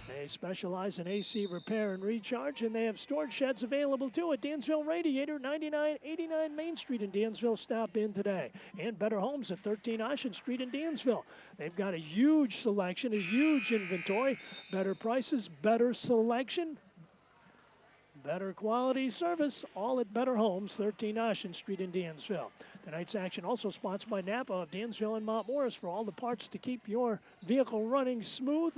They specialize in AC repair and recharge, and they have storage sheds available too at Dansville Radiator, 9989 Main Street in Dansville. Stop in today. And Better Homes at 13 Ocean Street in Dansville. They've got a huge selection, a huge inventory, better prices, better selection, better quality service, all at Better Homes, 13 Ocean Street in Dansville. Tonight's action also sponsored by Napa of Dansville and Mount Morris for all the parts to keep your vehicle running smooth.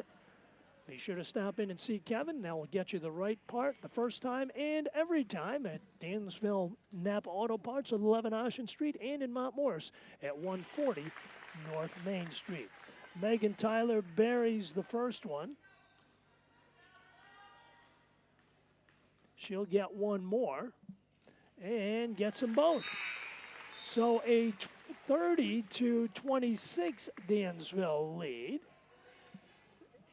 Be sure to stop in and see Kevin. That will get you the right part the first time and every time at Dansville Napa Auto Parts at 11 Ocean Street and in Mount Morris at 140 North Main Street. Megan Tyler buries the first one. She'll get one more and gets them both. So a 30-26 Dansville lead.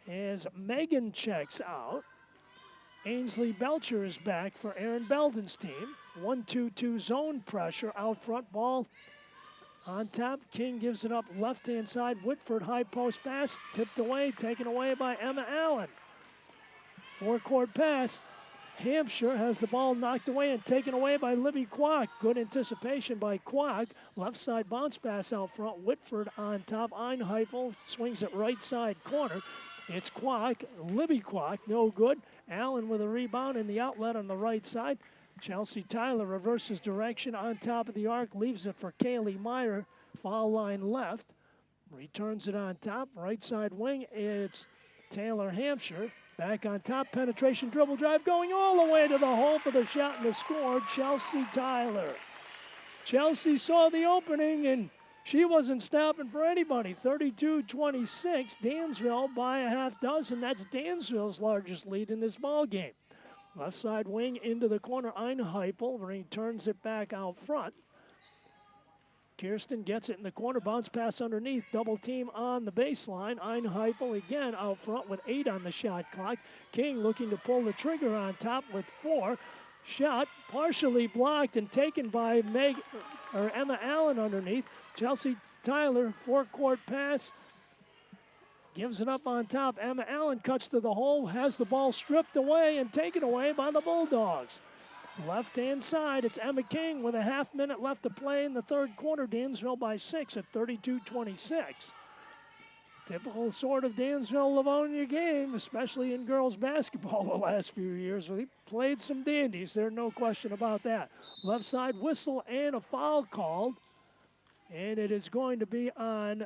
As Megan checks out, Ainsley Belcher is back for Aaron Belden's team. 1-2-2 zone pressure out front, ball on top. King gives it up left-hand side. Whitford high post pass, tipped away, taken away by Emma Allen. Four-court pass. Hampshire has the ball knocked away and taken away by Libby Kwok. Good anticipation by Kwok. Left side bounce pass out front. Whitford on top. Einheifel swings it right side corner. It's Kwok. Libby Kwok, no good. Allen with a rebound in the outlet on the right side. Chelsea Tyler reverses direction on top of the arc. Leaves it for Kaylee Meyer. Foul line left. Returns it on top. Right side wing. It's Taylor Hampshire. Back on top, penetration, dribble drive, going all the way to the hole for the shot and the score, Chelsea Tyler. Chelsea saw the opening, and she wasn't stopping for anybody. 32-26, Dansville by a half dozen. That's Dansville's largest lead in this ball game. Left side wing into the corner, Einheifel returns it back out front. Kirsten gets it in the corner, bounce pass underneath, double team on the baseline. Einheifel again out front with 8 on the shot clock. King looking to pull the trigger on top with 4. Shot partially blocked and taken by Emma Allen underneath. Chelsea Tyler, four-court pass, gives it up on top. Emma Allen cuts to the hole, has the ball stripped away and taken away by the Bulldogs. Left-hand side, it's Emma King with a half minute left to play in the third quarter. Dansville by 6 at 32-26. Typical sort of Dansville-Livonia game, especially in girls basketball the last few years. We played some dandies, there's no question about that. Left side whistle and a foul called. And it is going to be on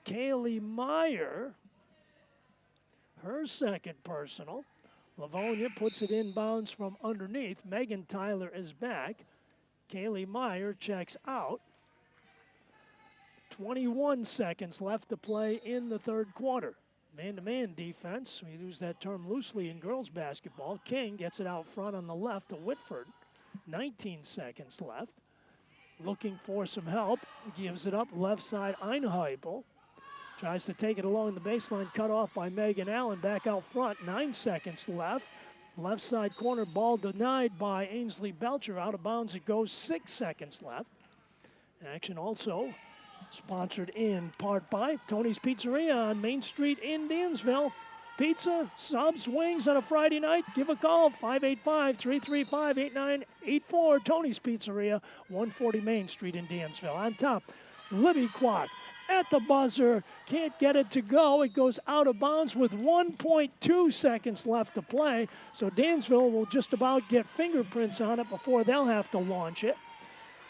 Kaylee Meyer, her second personal. Livonia puts it inbounds from underneath. Megan Tyler is back. Kaylee Meyer checks out. 21 seconds left to play in the third quarter. Man-to-man defense, we use that term loosely in girls basketball. King gets it out front on the left to Whitford. 19 seconds left. Looking for some help. Gives it up left side, Einheifel. Tries to take it along the baseline, cut off by Megan Allen. Back out front, 9 seconds left. Left side corner, ball denied by Ainsley Belcher. Out of bounds it goes, 6 seconds left. Action also sponsored in part by Tony's Pizzeria on Main Street in Dansville. Pizza, subs, wings on a Friday night. Give a call, 585-335-8984. Tony's Pizzeria, 140 Main Street in Dansville. On top, Libby Kwok at the buzzer, can't get it to go. It goes out of bounds with 1.2 seconds left to play. So Dansville will just about get fingerprints on it before they'll have to launch it.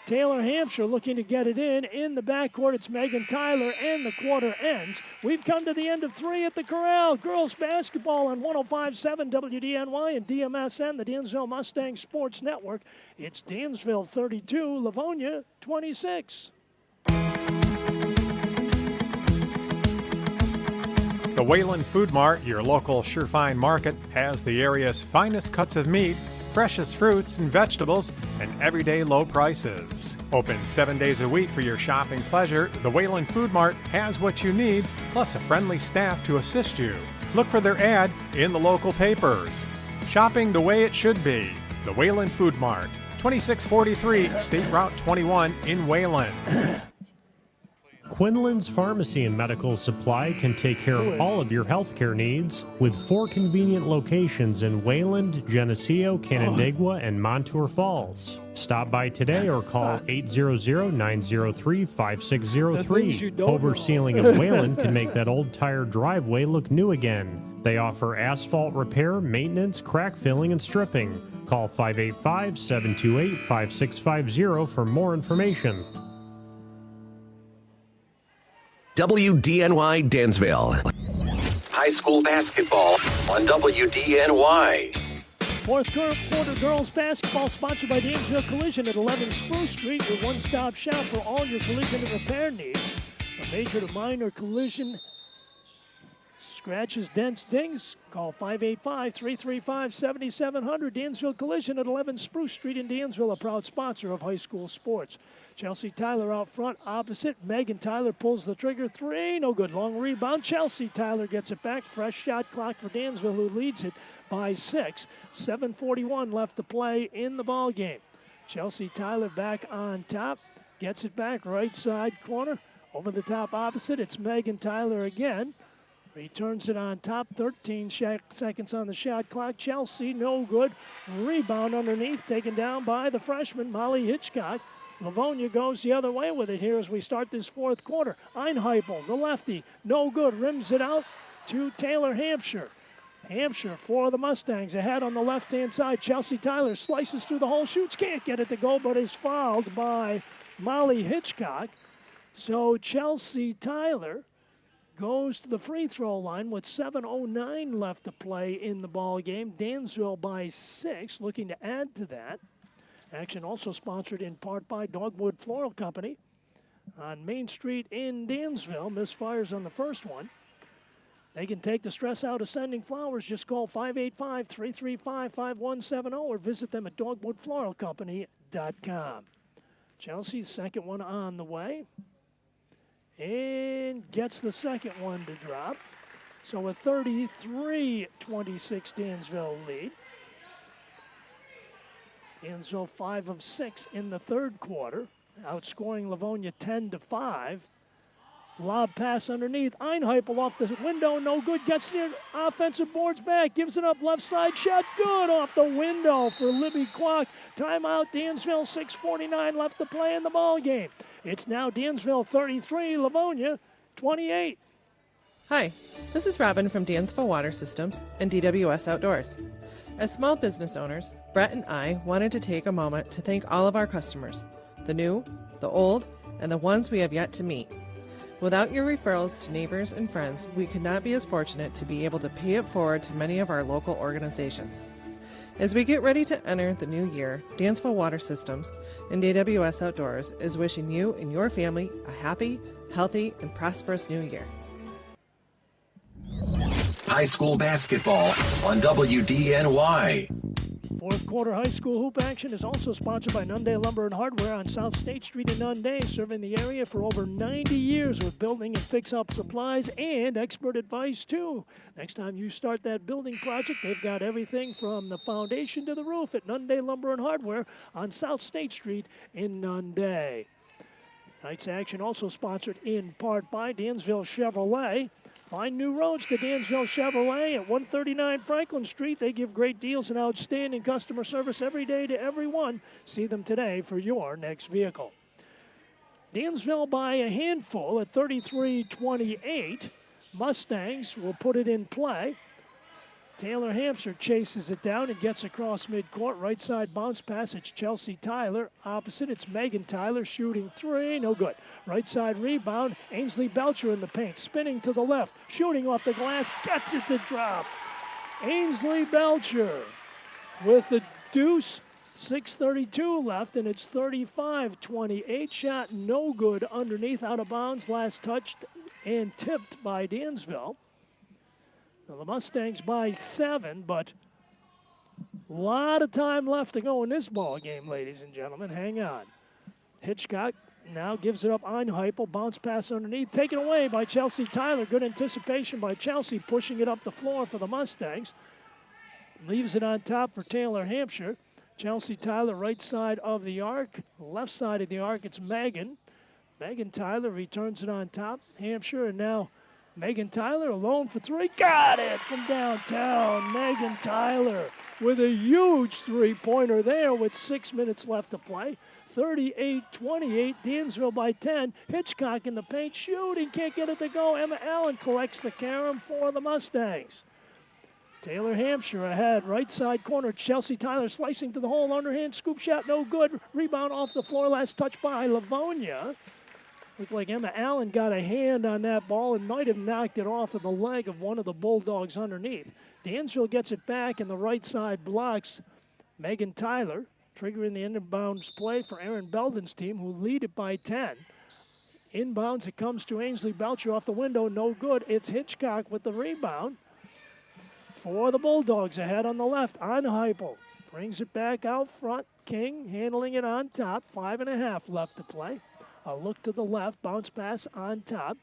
Taylor Hampshire looking to get it in the backcourt. It's Megan Tyler, and the quarter ends. We've come to the end of 3 at the Corral. Girls basketball on 105.7 WDNY and DMSN, the Dansville Mustang Sports Network. It's Dansville 32, Livonia 26. The Wayland Food Mart, your local Surefine market, has the area's finest cuts of meat, freshest fruits and vegetables, and everyday low prices. Open 7 days a week for your shopping pleasure, the Wayland Food Mart has what you need, plus a friendly staff to assist you. Look for their ad in the local papers. Shopping the way it should be. The Wayland Food Mart, 2643 State Route 21 in Wayland. Quinlan's Pharmacy and Medical Supply can take care of all of your healthcare needs with 4 convenient locations in Wayland, Geneseo, Canandaigua, and Montour Falls. Stop by today or call 800-903-5603. Hober Sealing of Wayland can make that old tired driveway look new again. They offer asphalt repair, maintenance, crack filling, and stripping. Call 585-728-5650 for more information. WDNY Dansville. High school basketball on WDNY. Fourth quarter girls basketball sponsored by Dansville Collision at 11 Spruce Street, your one-stop shop for all your collision and repair needs. From major to minor collision, scratches, dents, dings, call 585-335-7700. Dansville Collision at 11 Spruce Street in Dansville, a proud sponsor of high school sports. Chelsea Tyler out front, opposite. Megan Tyler pulls the trigger. 3, no good. Long rebound. Chelsea Tyler gets it back. Fresh shot clock for Dansville, who leads it by 6. 7:41 left to play in the ball game. Chelsea Tyler back on top. Gets it back, right side corner. Over the top opposite, it's Megan Tyler again. Returns it on top, 13 seconds on the shot clock. Chelsea, no good. Rebound underneath, taken down by the freshman, Molly Hitchcock. Livonia goes the other way with it here as we start this fourth quarter. Einheipel, the lefty, no good. Rims it out to Taylor Hampshire. Hampshire for the Mustangs ahead on the left-hand side. Chelsea Tyler slices through the hole, shoots, can't get it to go, but is fouled by Molly Hitchcock. So Chelsea Tyler goes to the free throw line with 7:09 left to play in the ball game. Dansville by 6, looking to add to that. Action also sponsored in part by Dogwood Floral Company on Main Street in Dansville. Misfires on the first one. They can take the stress out of sending flowers. Just call 585-335-5170 or visit them at dogwoodfloralcompany.com. Chelsea's second one on the way. And gets the second one to drop. So a 33-26 Dansville lead. Dansville 5 of 6 in the third quarter, outscoring Livonia 10-5. Lob pass underneath. Einheipel off the window, no good. Gets the offensive boards back, gives it up left side shot, good off the window for Libby Kwok. Timeout, Dansville, 6:49 left to play in the ball game. It's now Dansville 33, Livonia 28. Hi, this is Robin from Dansville Water Systems and DWS Outdoors. As small business owners, Brett and I wanted to take a moment to thank all of our customers, the new, the old, and the ones we have yet to meet. Without your referrals to neighbors and friends, we could not be as fortunate to be able to pay it forward to many of our local organizations. As we get ready to enter the new year, Dansville Water Systems and DWS Outdoors is wishing you and your family a happy, healthy, and prosperous new year. High school basketball on WDNY. Fourth quarter high school hoop action is also sponsored by Nunday Lumber and Hardware on South State Street in Nunday, serving the area for over 90 years with building and fix-up supplies and expert advice, too. Next time you start that building project, they've got everything from the foundation to the roof at Nunday Lumber and Hardware on South State Street in Nunday. Tonight's action also sponsored in part by Dansville Chevrolet. Find new roads to Dansville Chevrolet at 139 Franklin Street. They give great deals and outstanding customer service every day to everyone. See them today for your next vehicle. Dansville by a handful at 33-28. Mustangs will put it in play. Taylor Hampshire chases it down and gets across midcourt. Right side bounce pass. It's Chelsea Tyler. Opposite, it's Megan Tyler shooting 3. No good. Right side rebound. Ainsley Belcher in the paint. Spinning to the left. Shooting off the glass. Gets it to drop. Ainsley Belcher with the deuce. 6:32 left, and it's 35-28. Shot no good underneath, out of bounds. Last touched and tipped by Dansville. Now, the Mustangs by 7, but a lot of time left to go in this ball game, ladies and gentlemen. Hang on. Hitchcock now gives it up. Einheipel, bounce pass underneath, taken away by Chelsea Tyler. Good anticipation by Chelsea, pushing it up the floor for the Mustangs. Leaves it on top for Taylor Hampshire. Chelsea Tyler, right side of the arc. Left side of the arc, it's Megan. Megan Tyler returns it on top. Hampshire, and now Megan Tyler alone for 3. Got it from downtown. Megan Tyler with a huge three-pointer there with 6 minutes left to play. 38-28, Dansville by 10. Hitchcock in the paint, shooting, can't get it to go. Emma Allen collects the carom for the Mustangs. Taylor Hampshire ahead, right side corner. Chelsea Tyler slicing to the hole, underhand scoop shot, no good. Rebound off the floor, last touch by Livonia. Looked like Emma Allen got a hand on that ball and might have knocked it off of the leg of one of the Bulldogs underneath. Dansville gets it back, and the right side blocks Megan Tyler, triggering the inbounds play for Aaron Belden's team, who lead it by 10. Inbounds, it comes to Ainsley Belcher off the window, no good. It's Hitchcock with the rebound for the Bulldogs. Ahead on the left, Einheipel brings it back out front. King handling it on top, 5.5 left to play. A look to the left, bounce pass on top.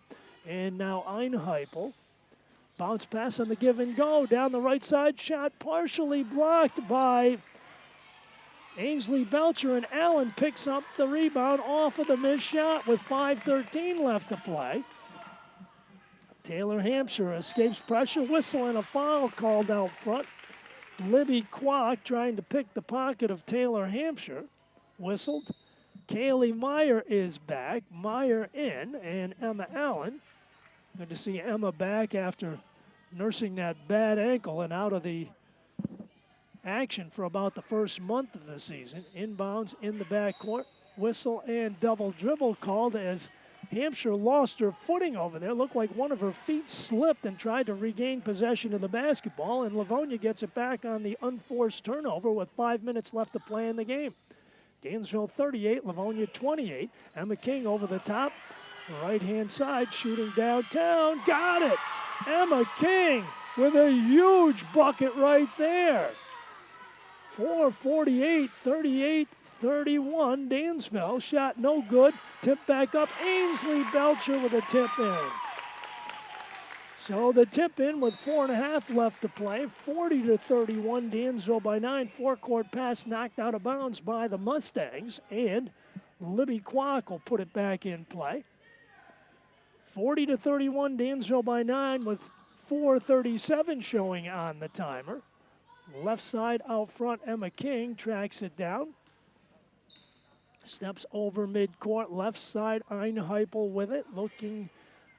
And now Einheipel, bounce pass on the give and go. Down the right side, shot partially blocked by Ainsley Belcher, and Allen picks up the rebound off of the missed shot with 5:13 left to play. Taylor Hampshire escapes pressure, whistle and a foul called out front. Libby Kwok trying to pick the pocket of Taylor Hampshire. Whistled. Kaylee Meyer is back. Meyer in, and Emma Allen. Good to see Emma back after nursing that bad ankle and out of the action for about the first month of the season. Inbounds in the backcourt. Whistle and double dribble called as Hampshire lost her footing over there. Looked like one of her feet slipped and tried to regain possession of the basketball, and Livonia gets it back on the unforced turnover with 5 minutes left to play in the game. Dansville 38, Livonia 28. Emma King over the top. Right-hand side, shooting downtown. Got it! Emma King with a huge bucket right there. 4:48, 38-31. Dansville shot no good. Tip back up. Ainsley Belcher with a tip in. So the tip in with 4.5 left to play. 40-31. Dansville by 9. Forecourt pass knocked out of bounds by the Mustangs. And Libby Kwok will put it back in play. 40-31. Dansville by 9 with 4:37 showing on the timer. Left side out front, Emma King tracks it down. Steps over midcourt, left side, Einheipel with it. Looking,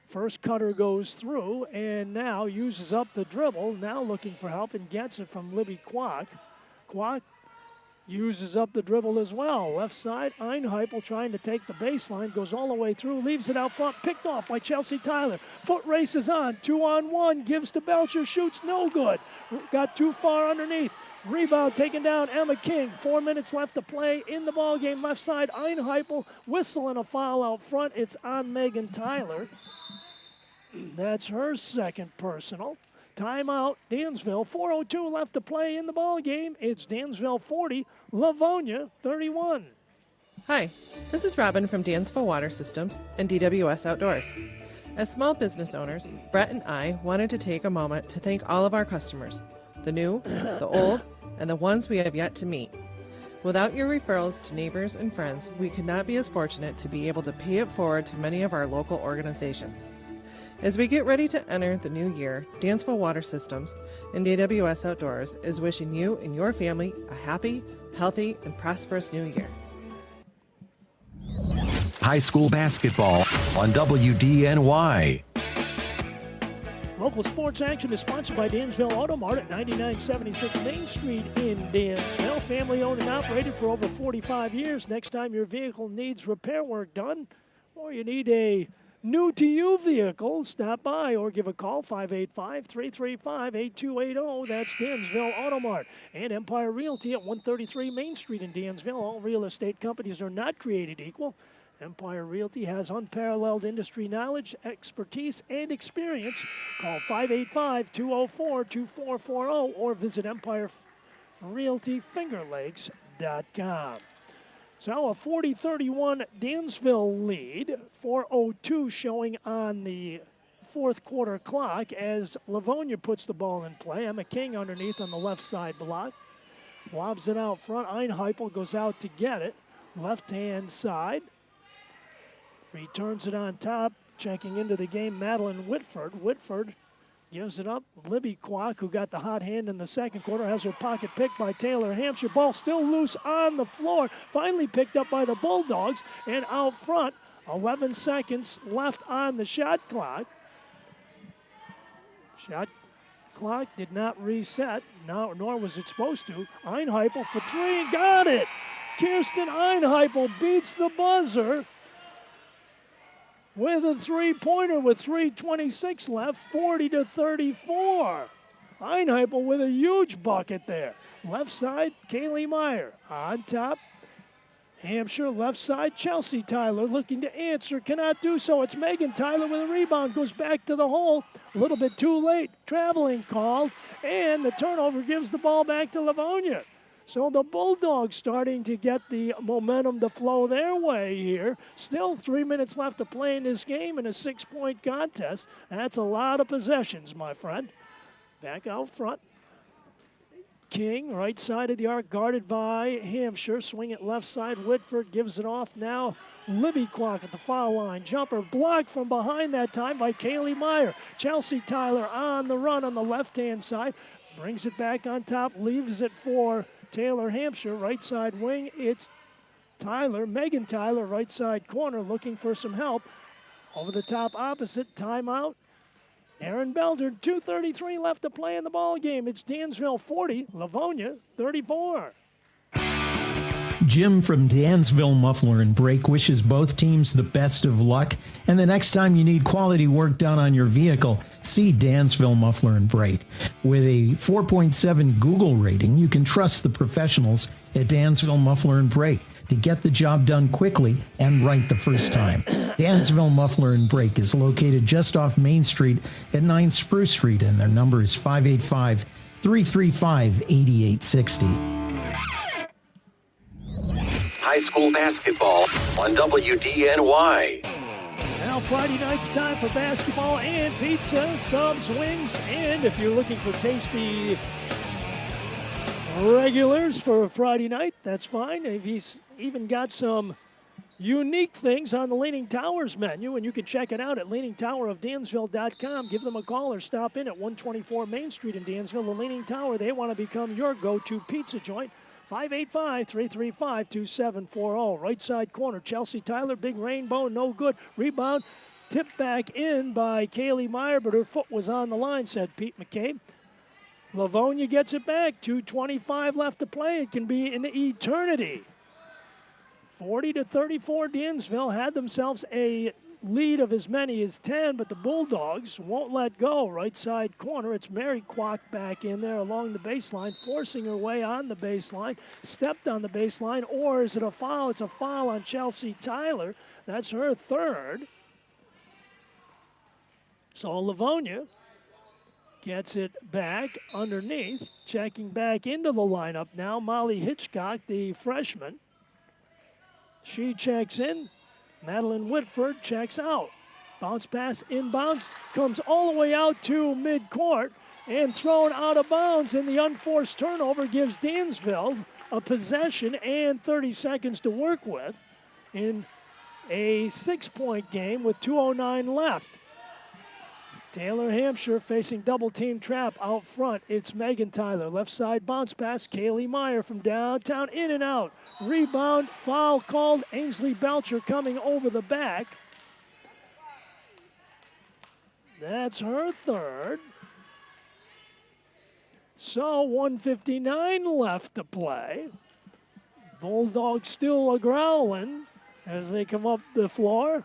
first cutter goes through, and now uses up the dribble. Now looking for help and gets it from Libby Kwok. Kwok uses up the dribble as well. Left side, Einheipel trying to take the baseline, goes all the way through, leaves it out front, picked off by Chelsea Tyler. Foot races on, 2-on-1, gives to Belcher, shoots no good. Got too far underneath. Rebound taken down, Emma King. 4 minutes left to play in the ballgame. Left side, Einheipel, whistle and a foul out front. It's on Megan Tyler. That's her second personal. Timeout, Dansville. 4:02 left to play in the ball game. It's Dansville 40, Livonia 31. Hi, this is Robin from Dansville Water Systems and DWS Outdoors. As small business owners, Brett and I wanted to take a moment to thank all of our customers, the new, the old, and the ones we have yet to meet. Without your referrals to neighbors and friends, we could not be as fortunate to be able to pay it forward to many of our local organizations. As we get ready to enter the new year, Dansville Water Systems and DWS Outdoors is wishing you and your family a happy, healthy, and prosperous new year. High school basketball on WDNY. Local sports action is sponsored by Dansville Auto Mart at 9976 Main Street in Dansville. Family owned and operated for over 45 years. Next time your vehicle needs repair work done or you need a new-to-you vehicle, stop by or give a call, 585-335-8280. That's Dansville Auto Mart. And Empire Realty at 133 Main Street in Dansville. All real estate companies are not created equal. Empire Realty has unparalleled industry knowledge, expertise, and experience. Call 585-204-2440 or visit EmpireRealtyFingerLakes.com. So a 40-31 Dansville lead, 4:02 showing on the fourth quarter clock as Livonia puts the ball in play. Emma King underneath on the left side block. Lobs it out front. Einheipel goes out to get it. Left-hand side. Returns it on top. Checking into the game, Madeline Whitford. Whitford gives it up. Libby Kwok, who got the hot hand in the second quarter, has her pocket picked by Taylor Hampshire. Ball still loose on the floor. Finally picked up by the Bulldogs. And out front, 11 seconds left on the shot clock. Shot clock did not reset, nor was it supposed to. Einheipel for three, got it! Kirsten Einheipel beats the buzzer with a three-pointer with 3:26 left, 40-34. Einheipel with a huge bucket there. Left side, Kaylee Meyer. On top, Hampshire. Left side, Chelsea Tyler looking to answer, cannot do so. It's Megan Tyler with a rebound, goes back to the hole. A little bit too late. Traveling called, and the turnover gives the ball back to Livonia. So the Bulldogs starting to get the momentum to flow their way here. Still 3 minutes left to play in this game in a 6-point contest. That's a lot of possessions, my friend. Back out front. King, right side of the arc, guarded by Hampshire. Swing it left side. Whitford gives it off now. Libby Kwok at the foul line. Jumper blocked from behind that time by Kaylee Meyer. Chelsea Tyler on the run on the left-hand side. Brings it back on top. Leaves it for Taylor Hampshire. Right side wing. It's Tyler. Megan Tyler, right side corner, looking for some help. Over the top opposite. Timeout. Aaron Belder, 2:33 left to play in the ball game. It's Dansville 40, Livonia 34. Jim from Dansville Muffler and Brake wishes both teams the best of luck. And the next time you need quality work done on your vehicle, see Dansville Muffler and Brake. With a 4.7 Google rating, you can trust the professionals at Dansville Muffler and Brake to get the job done quickly and right the first time. Dansville Muffler and Brake is located just off Main Street at 9 Spruce Street, and their number is 585-335-8860. High school basketball on WDNY. Now Friday night's time for basketball and pizza, subs, wings, and if you're looking for tasty regulars for a Friday night, that's fine. He's even got some unique things on the Leaning Towers menu, and you can check it out at leaningtowerofdansville.com. Give them a call or stop in at 124 Main Street in Dansville. The Leaning Tower, they want to become your go-to pizza joint. 585-335-2740. Right side corner, Chelsea Tyler, big rainbow, no good. Rebound, tipped back in by Kaylee Meyer, but her foot was on the line, said Pete McCabe. Livonia gets it back, 2:25 left to play. It can be an eternity. 40-34, Dansville had themselves a lead of as many as 10, but the Bulldogs won't let go. Right side corner, it's Mary Kwok back in there along the baseline, forcing her way on the baseline, stepped on the baseline, or is it a foul? It's a foul on Chelsea Tyler. That's her third. So Livonia gets it back underneath, checking back into the lineup now. Molly Hitchcock, the freshman. She checks in. Madeline Whitford checks out. Bounce pass inbounds, comes all the way out to midcourt and thrown out of bounds, and the unforced turnover gives Dansville a possession and 30 seconds to work with in a 6-point game with 2:09 left. Taylor Hampshire facing double team trap out front. It's Megan Tyler. Left side bounce pass. Kaylee Meyer from downtown, in and out. Rebound, foul called. Ainsley Belcher coming over the back. That's her third. So 1:59 left to play. Bulldogs still a-growling as they come up the floor.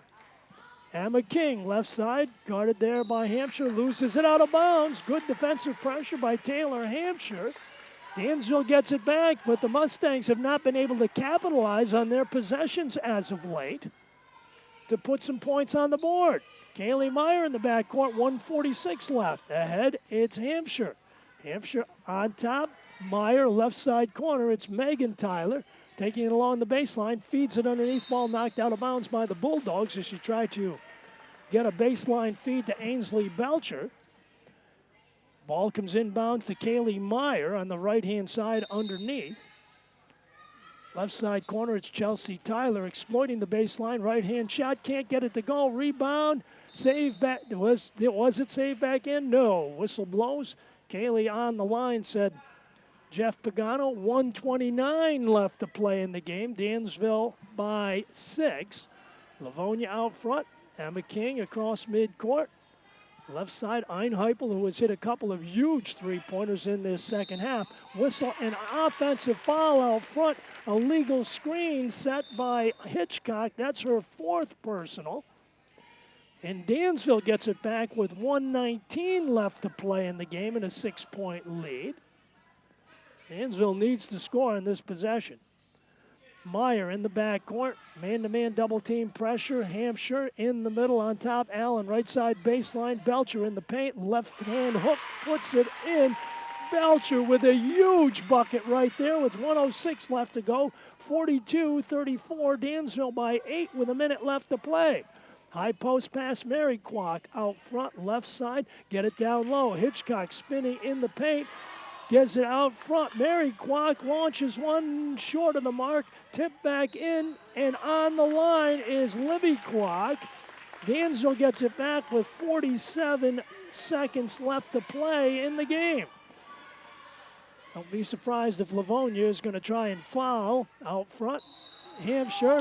Emma King, left side, guarded there by Hampshire, loses it out of bounds. Good defensive pressure by Taylor Hampshire. Dansville gets it back, but the Mustangs have not been able to capitalize on their possessions as of late. to put some points on the board. Kaylee Meyer in the backcourt, 1:46 left. Ahead, it's Hampshire. Hampshire on top. Meyer, left side corner. It's Megan Tyler taking it along the baseline. Feeds it underneath. Ball knocked out of bounds by the Bulldogs as she tried to get a baseline feed to Ainsley Belcher. Ball comes inbounds to Kaylee Meyer on the right-hand side underneath. Left side corner, it's Chelsea Tyler exploiting the baseline. Right-hand shot, can't get it to go. Rebound, save back. Was it saved back in? No. Whistle blows. Kaylee on the line, said Jeff Pagano. 1:29 left to play in the game. Dansville by 6. Livonia out front. Emma King across midcourt. Left side, Einheipel, who has hit a couple of huge three-pointers in this second half. Whistle, an offensive foul out front. A legal screen set by Hitchcock. That's her 4th personal. And Dansville gets it back with 1:19 left to play in the game and a 6-point lead. Dansville needs to score in this possession. Meyer in the backcourt, man-to-man double-team pressure. Hampshire in the middle on top. Allen right side baseline. Belcher in the paint. Left-hand hook puts it in. Belcher with a huge bucket right there with 1:06 left to go. 42-34. Dansville by 8 with a minute left to play. High post pass, Mary Kwok out front, left side. Get it down low. Hitchcock spinning in the paint. Gets it out front. Mary Kwok launches one short of the mark. Tip back in, and on the line is Libby Kwok. Dansville gets it back with 47 seconds left to play in the game. Don't be surprised if Livonia is going to try and foul out front. Hampshire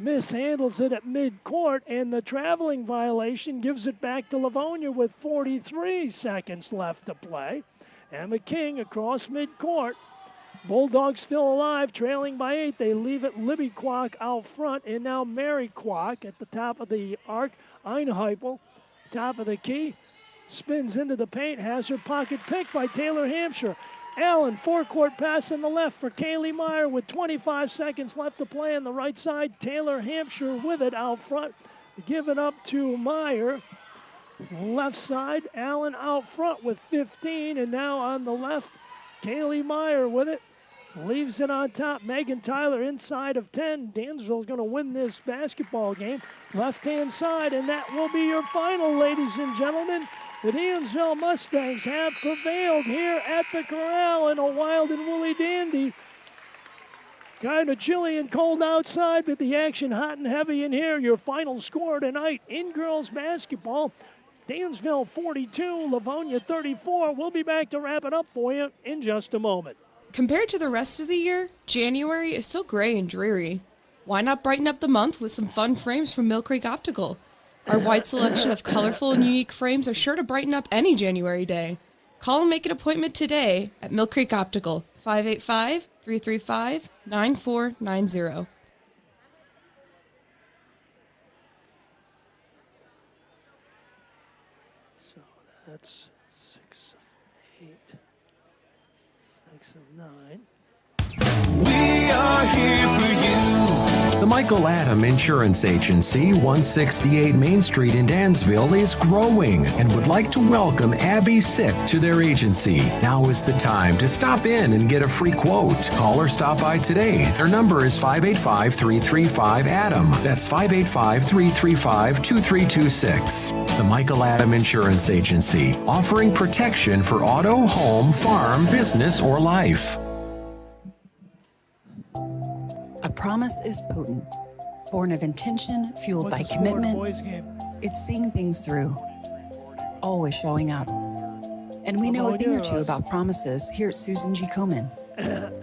mishandles it at midcourt, and the traveling violation gives it back to Livonia with 43 seconds left to play. Emma King across midcourt. Bulldogs still alive, trailing by 8. They leave it Libby Kwok out front, and now Mary Kwok at the top of the arc. Einheipel, top of the key, spins into the paint, has her pocket picked by Taylor Hampshire. Allen, forecourt pass in the left for Kaylee Meyer with 25 seconds left to play on the right side. Taylor Hampshire with it out front. Give it up to Meyer. Left side, Allen out front with 15, and now on the left, Kaylee Meyer with it. Leaves it on top. Megan Tyler inside of 10. Dansville's going to win this basketball game. Left-hand side, and that will be your final, ladies and gentlemen. The Dansville Mustangs have prevailed here at the Corral in a wild and woolly dandy. Kind of chilly and cold outside, but the action hot and heavy in here. Your final score tonight in girls basketball, Dansville 42, Livonia 34. We'll be back to wrap it up for you in just a moment. Compared to the rest of the year, January is so gray and dreary. Why not brighten up the month with some fun frames from Mill Creek Optical? Our wide selection of colorful and unique frames are sure to brighten up any January day. Call and make an appointment today at Mill Creek Optical, 585-335-9490. So that's 6 of 8, 6 of 9. We are here for you. The Michael Adam Insurance Agency, 168 Main Street in Dansville, is growing and would like to welcome Abby Sick to their agency. Now is the time to stop in and get a free quote. Call or stop by today. Their number is 585-335-ADAM. That's 585-335-2326. The Michael Adam Insurance Agency, offering protection for auto, home, farm, business, or life. A promise is potent, born of intention, fueled by commitment. It's seeing things through, always showing up. And we know a thing or two about promises here at Susan G. Komen.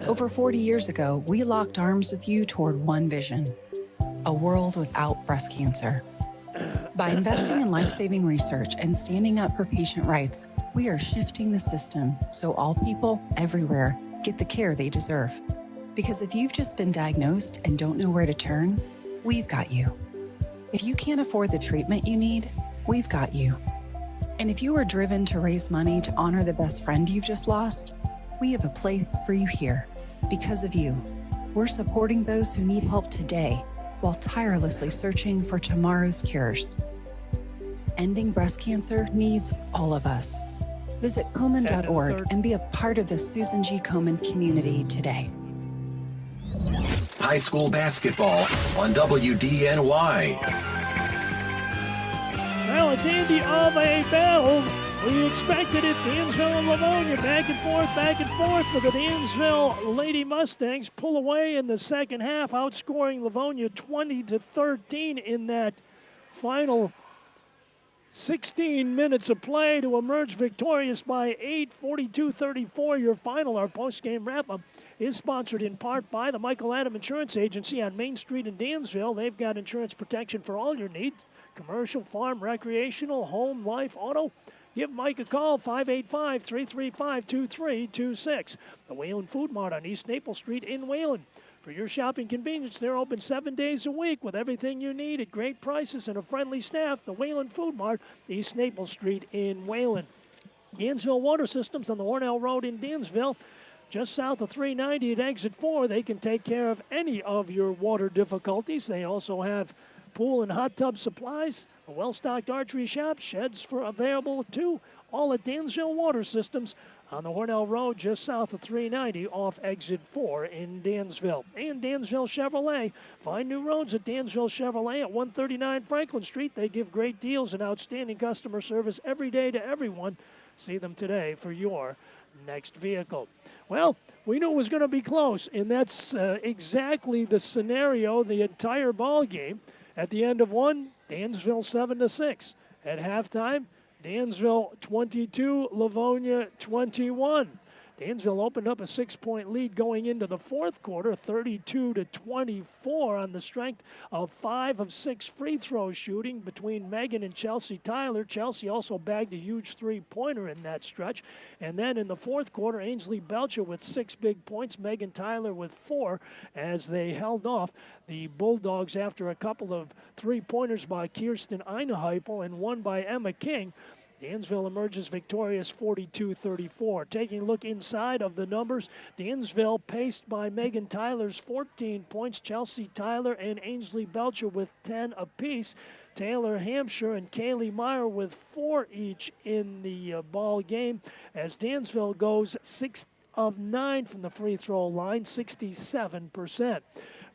Over 40 years ago, we locked arms with you toward one vision, a world without breast cancer. By investing in life-saving research and standing up for patient rights, we are shifting the system so all people everywhere get the care they deserve. Because if you've just been diagnosed and don't know where to turn, we've got you. If you can't afford the treatment you need, we've got you. And if you are driven to raise money to honor the best friend you've just lost, we have a place for you here. Because of you, we're supporting those who need help today while tirelessly searching for tomorrow's cures. Ending breast cancer needs all of us. Visit Komen.org and be a part of the Susan G. Komen community today. High school basketball on WDNY. Well, a dandy of a battle. We expected it. Dansville and Livonia back and forth. But the Dansville Lady Mustangs pull away in the second half, outscoring Livonia 20-13 in that final 16 minutes of play to emerge victorious by 8, 42-34. Your final, our post-game wrap-up, is sponsored in part by the Michael Adam Insurance Agency on Main Street in Dansville. They've got insurance protection for all your needs: commercial, farm, recreational, home, life, auto. Give Mike a call, 585-335-2326. The Wayland Food Mart on East Naples Street in Wayland. For your shopping convenience, they're open 7 days a week with everything you need at great prices and a friendly staff. The Wayland Food Mart, East Naples Street in Wayland. Dansville Water Systems on the Hornell Road in Dansville, just south of 390 at exit 4. They can take care of any of your water difficulties. They also have pool and hot tub supplies, a well-stocked archery shop, sheds for available too, all at Dansville Water Systems on the Hornell Road just south of 390 off exit 4 in Dansville. And Dansville Chevrolet. Find new roads at Dansville Chevrolet at 139 Franklin Street. They give great deals and outstanding customer service every day to everyone. See them today for your next vehicle. Well, we knew it was going to be close, and that's exactly the scenario the entire ball game. At the end of one, Dansville 7-6. At halftime, Dansville 22, Livonia 21. Dansville opened up a 6-point lead going into the fourth quarter, 32-24 on the strength of 5 of 6 free throw shooting between Megan and Chelsea Tyler. Chelsea also bagged a huge three-pointer in that stretch. And then in the fourth quarter, Ainsley Belcher with 6 big points, Megan Tyler with 4 as they held off the Bulldogs after a couple of three-pointers by Kirsten Einheipel and one by Emma King. Dansville emerges victorious 42-34. Taking a look inside of the numbers, Dansville paced by Megan Tyler's 14 points, Chelsea Tyler and Ainsley Belcher with 10 apiece. Taylor Hampshire and Kaylee Meyer with 4 each in the ball game as Dansville goes 6 of 9 from the free throw line, 67%.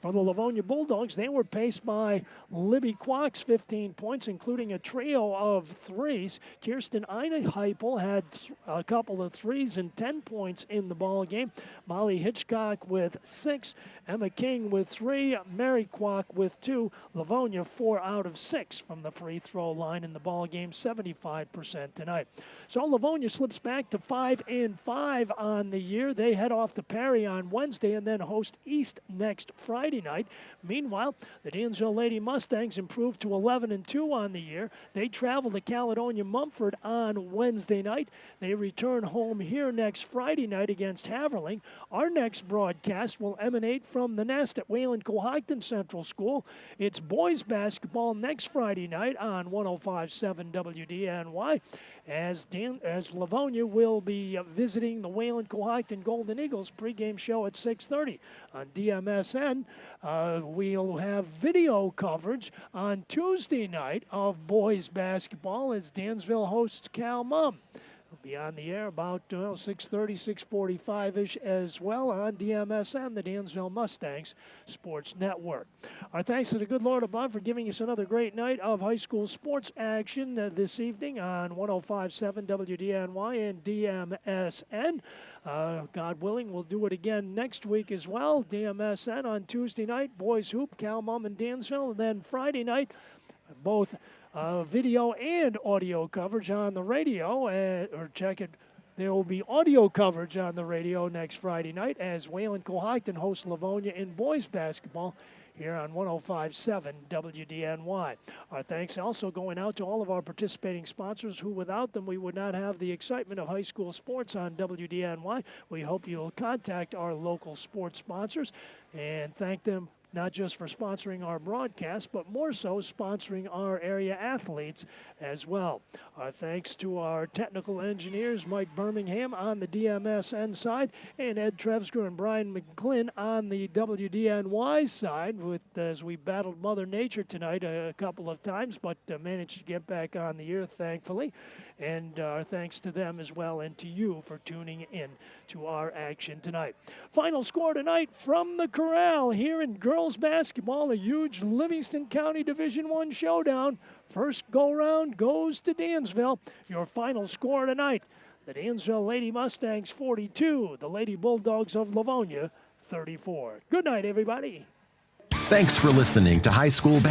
For the Livonia Bulldogs, they were paced by Libby Quack's 15 points, including a trio of threes. Kirsten Einheipel had a couple of threes and 10 points in the ball game. Molly Hitchcock with 6, Emma King with 3, Mary Quack with 2. Livonia 4 out of 6 from the free throw line in the ball game, 75% tonight. So Livonia slips back to 5-5 on the year. They head off to Perry on Wednesday and then host East next Friday night. Meanwhile, the Dansville Lady Mustangs improved to 11-2 on the year. They travel to Caledonia Mumford on Wednesday night. They return home here next Friday night against Haverling. Our next broadcast will emanate from the nest at Wayland Cohocton Central School. It's boys basketball next Friday night on 105.7 WDNY. As Livonia will be visiting the Wayland Cohocton Golden Eagles pregame show at 6:30 on DMSN. We'll have video coverage on Tuesday night of boys basketball as Dansville hosts Cal Mum. We'll be on the air about 6:30, 6:45-ish as well on DMSN, the Dansville Mustangs Sports Network. Our thanks to the good Lord above for giving us another great night of high school sports action this evening on 105.7 WDNY and DMSN. God willing, we'll do it again next week as well. DMSN on Tuesday night, boys hoop, Cal Mum and Dansville, and then Friday night, both video and audio coverage on the radio, or check it. There will be audio coverage on the radio next Friday night as Wayland Cohocton hosts Livonia in boys basketball here on 105.7 WDNY. Our thanks also going out to all of our participating sponsors who without them we would not have the excitement of high school sports on WDNY. We hope you'll contact our local sports sponsors. and thank them not just for sponsoring our broadcast, but more so sponsoring our area athletes as well. Our thanks to our technical engineers, Mike Birmingham on the DMSN side, and Ed Trevsker and Brian McGlynn on the WDNY side, as we battled Mother Nature tonight a couple of times, but managed to get back on the air, thankfully. And our thanks to them as well, and to you for tuning in to our action tonight. Final score tonight from the Corral here in girls basketball, a huge Livingston County Division I showdown. First go-round goes to Dansville. Your final score tonight, the Dansville Lady Mustangs 42, the Lady Bulldogs of Livonia 34. Good night, everybody. Thanks for listening to High School Basketball.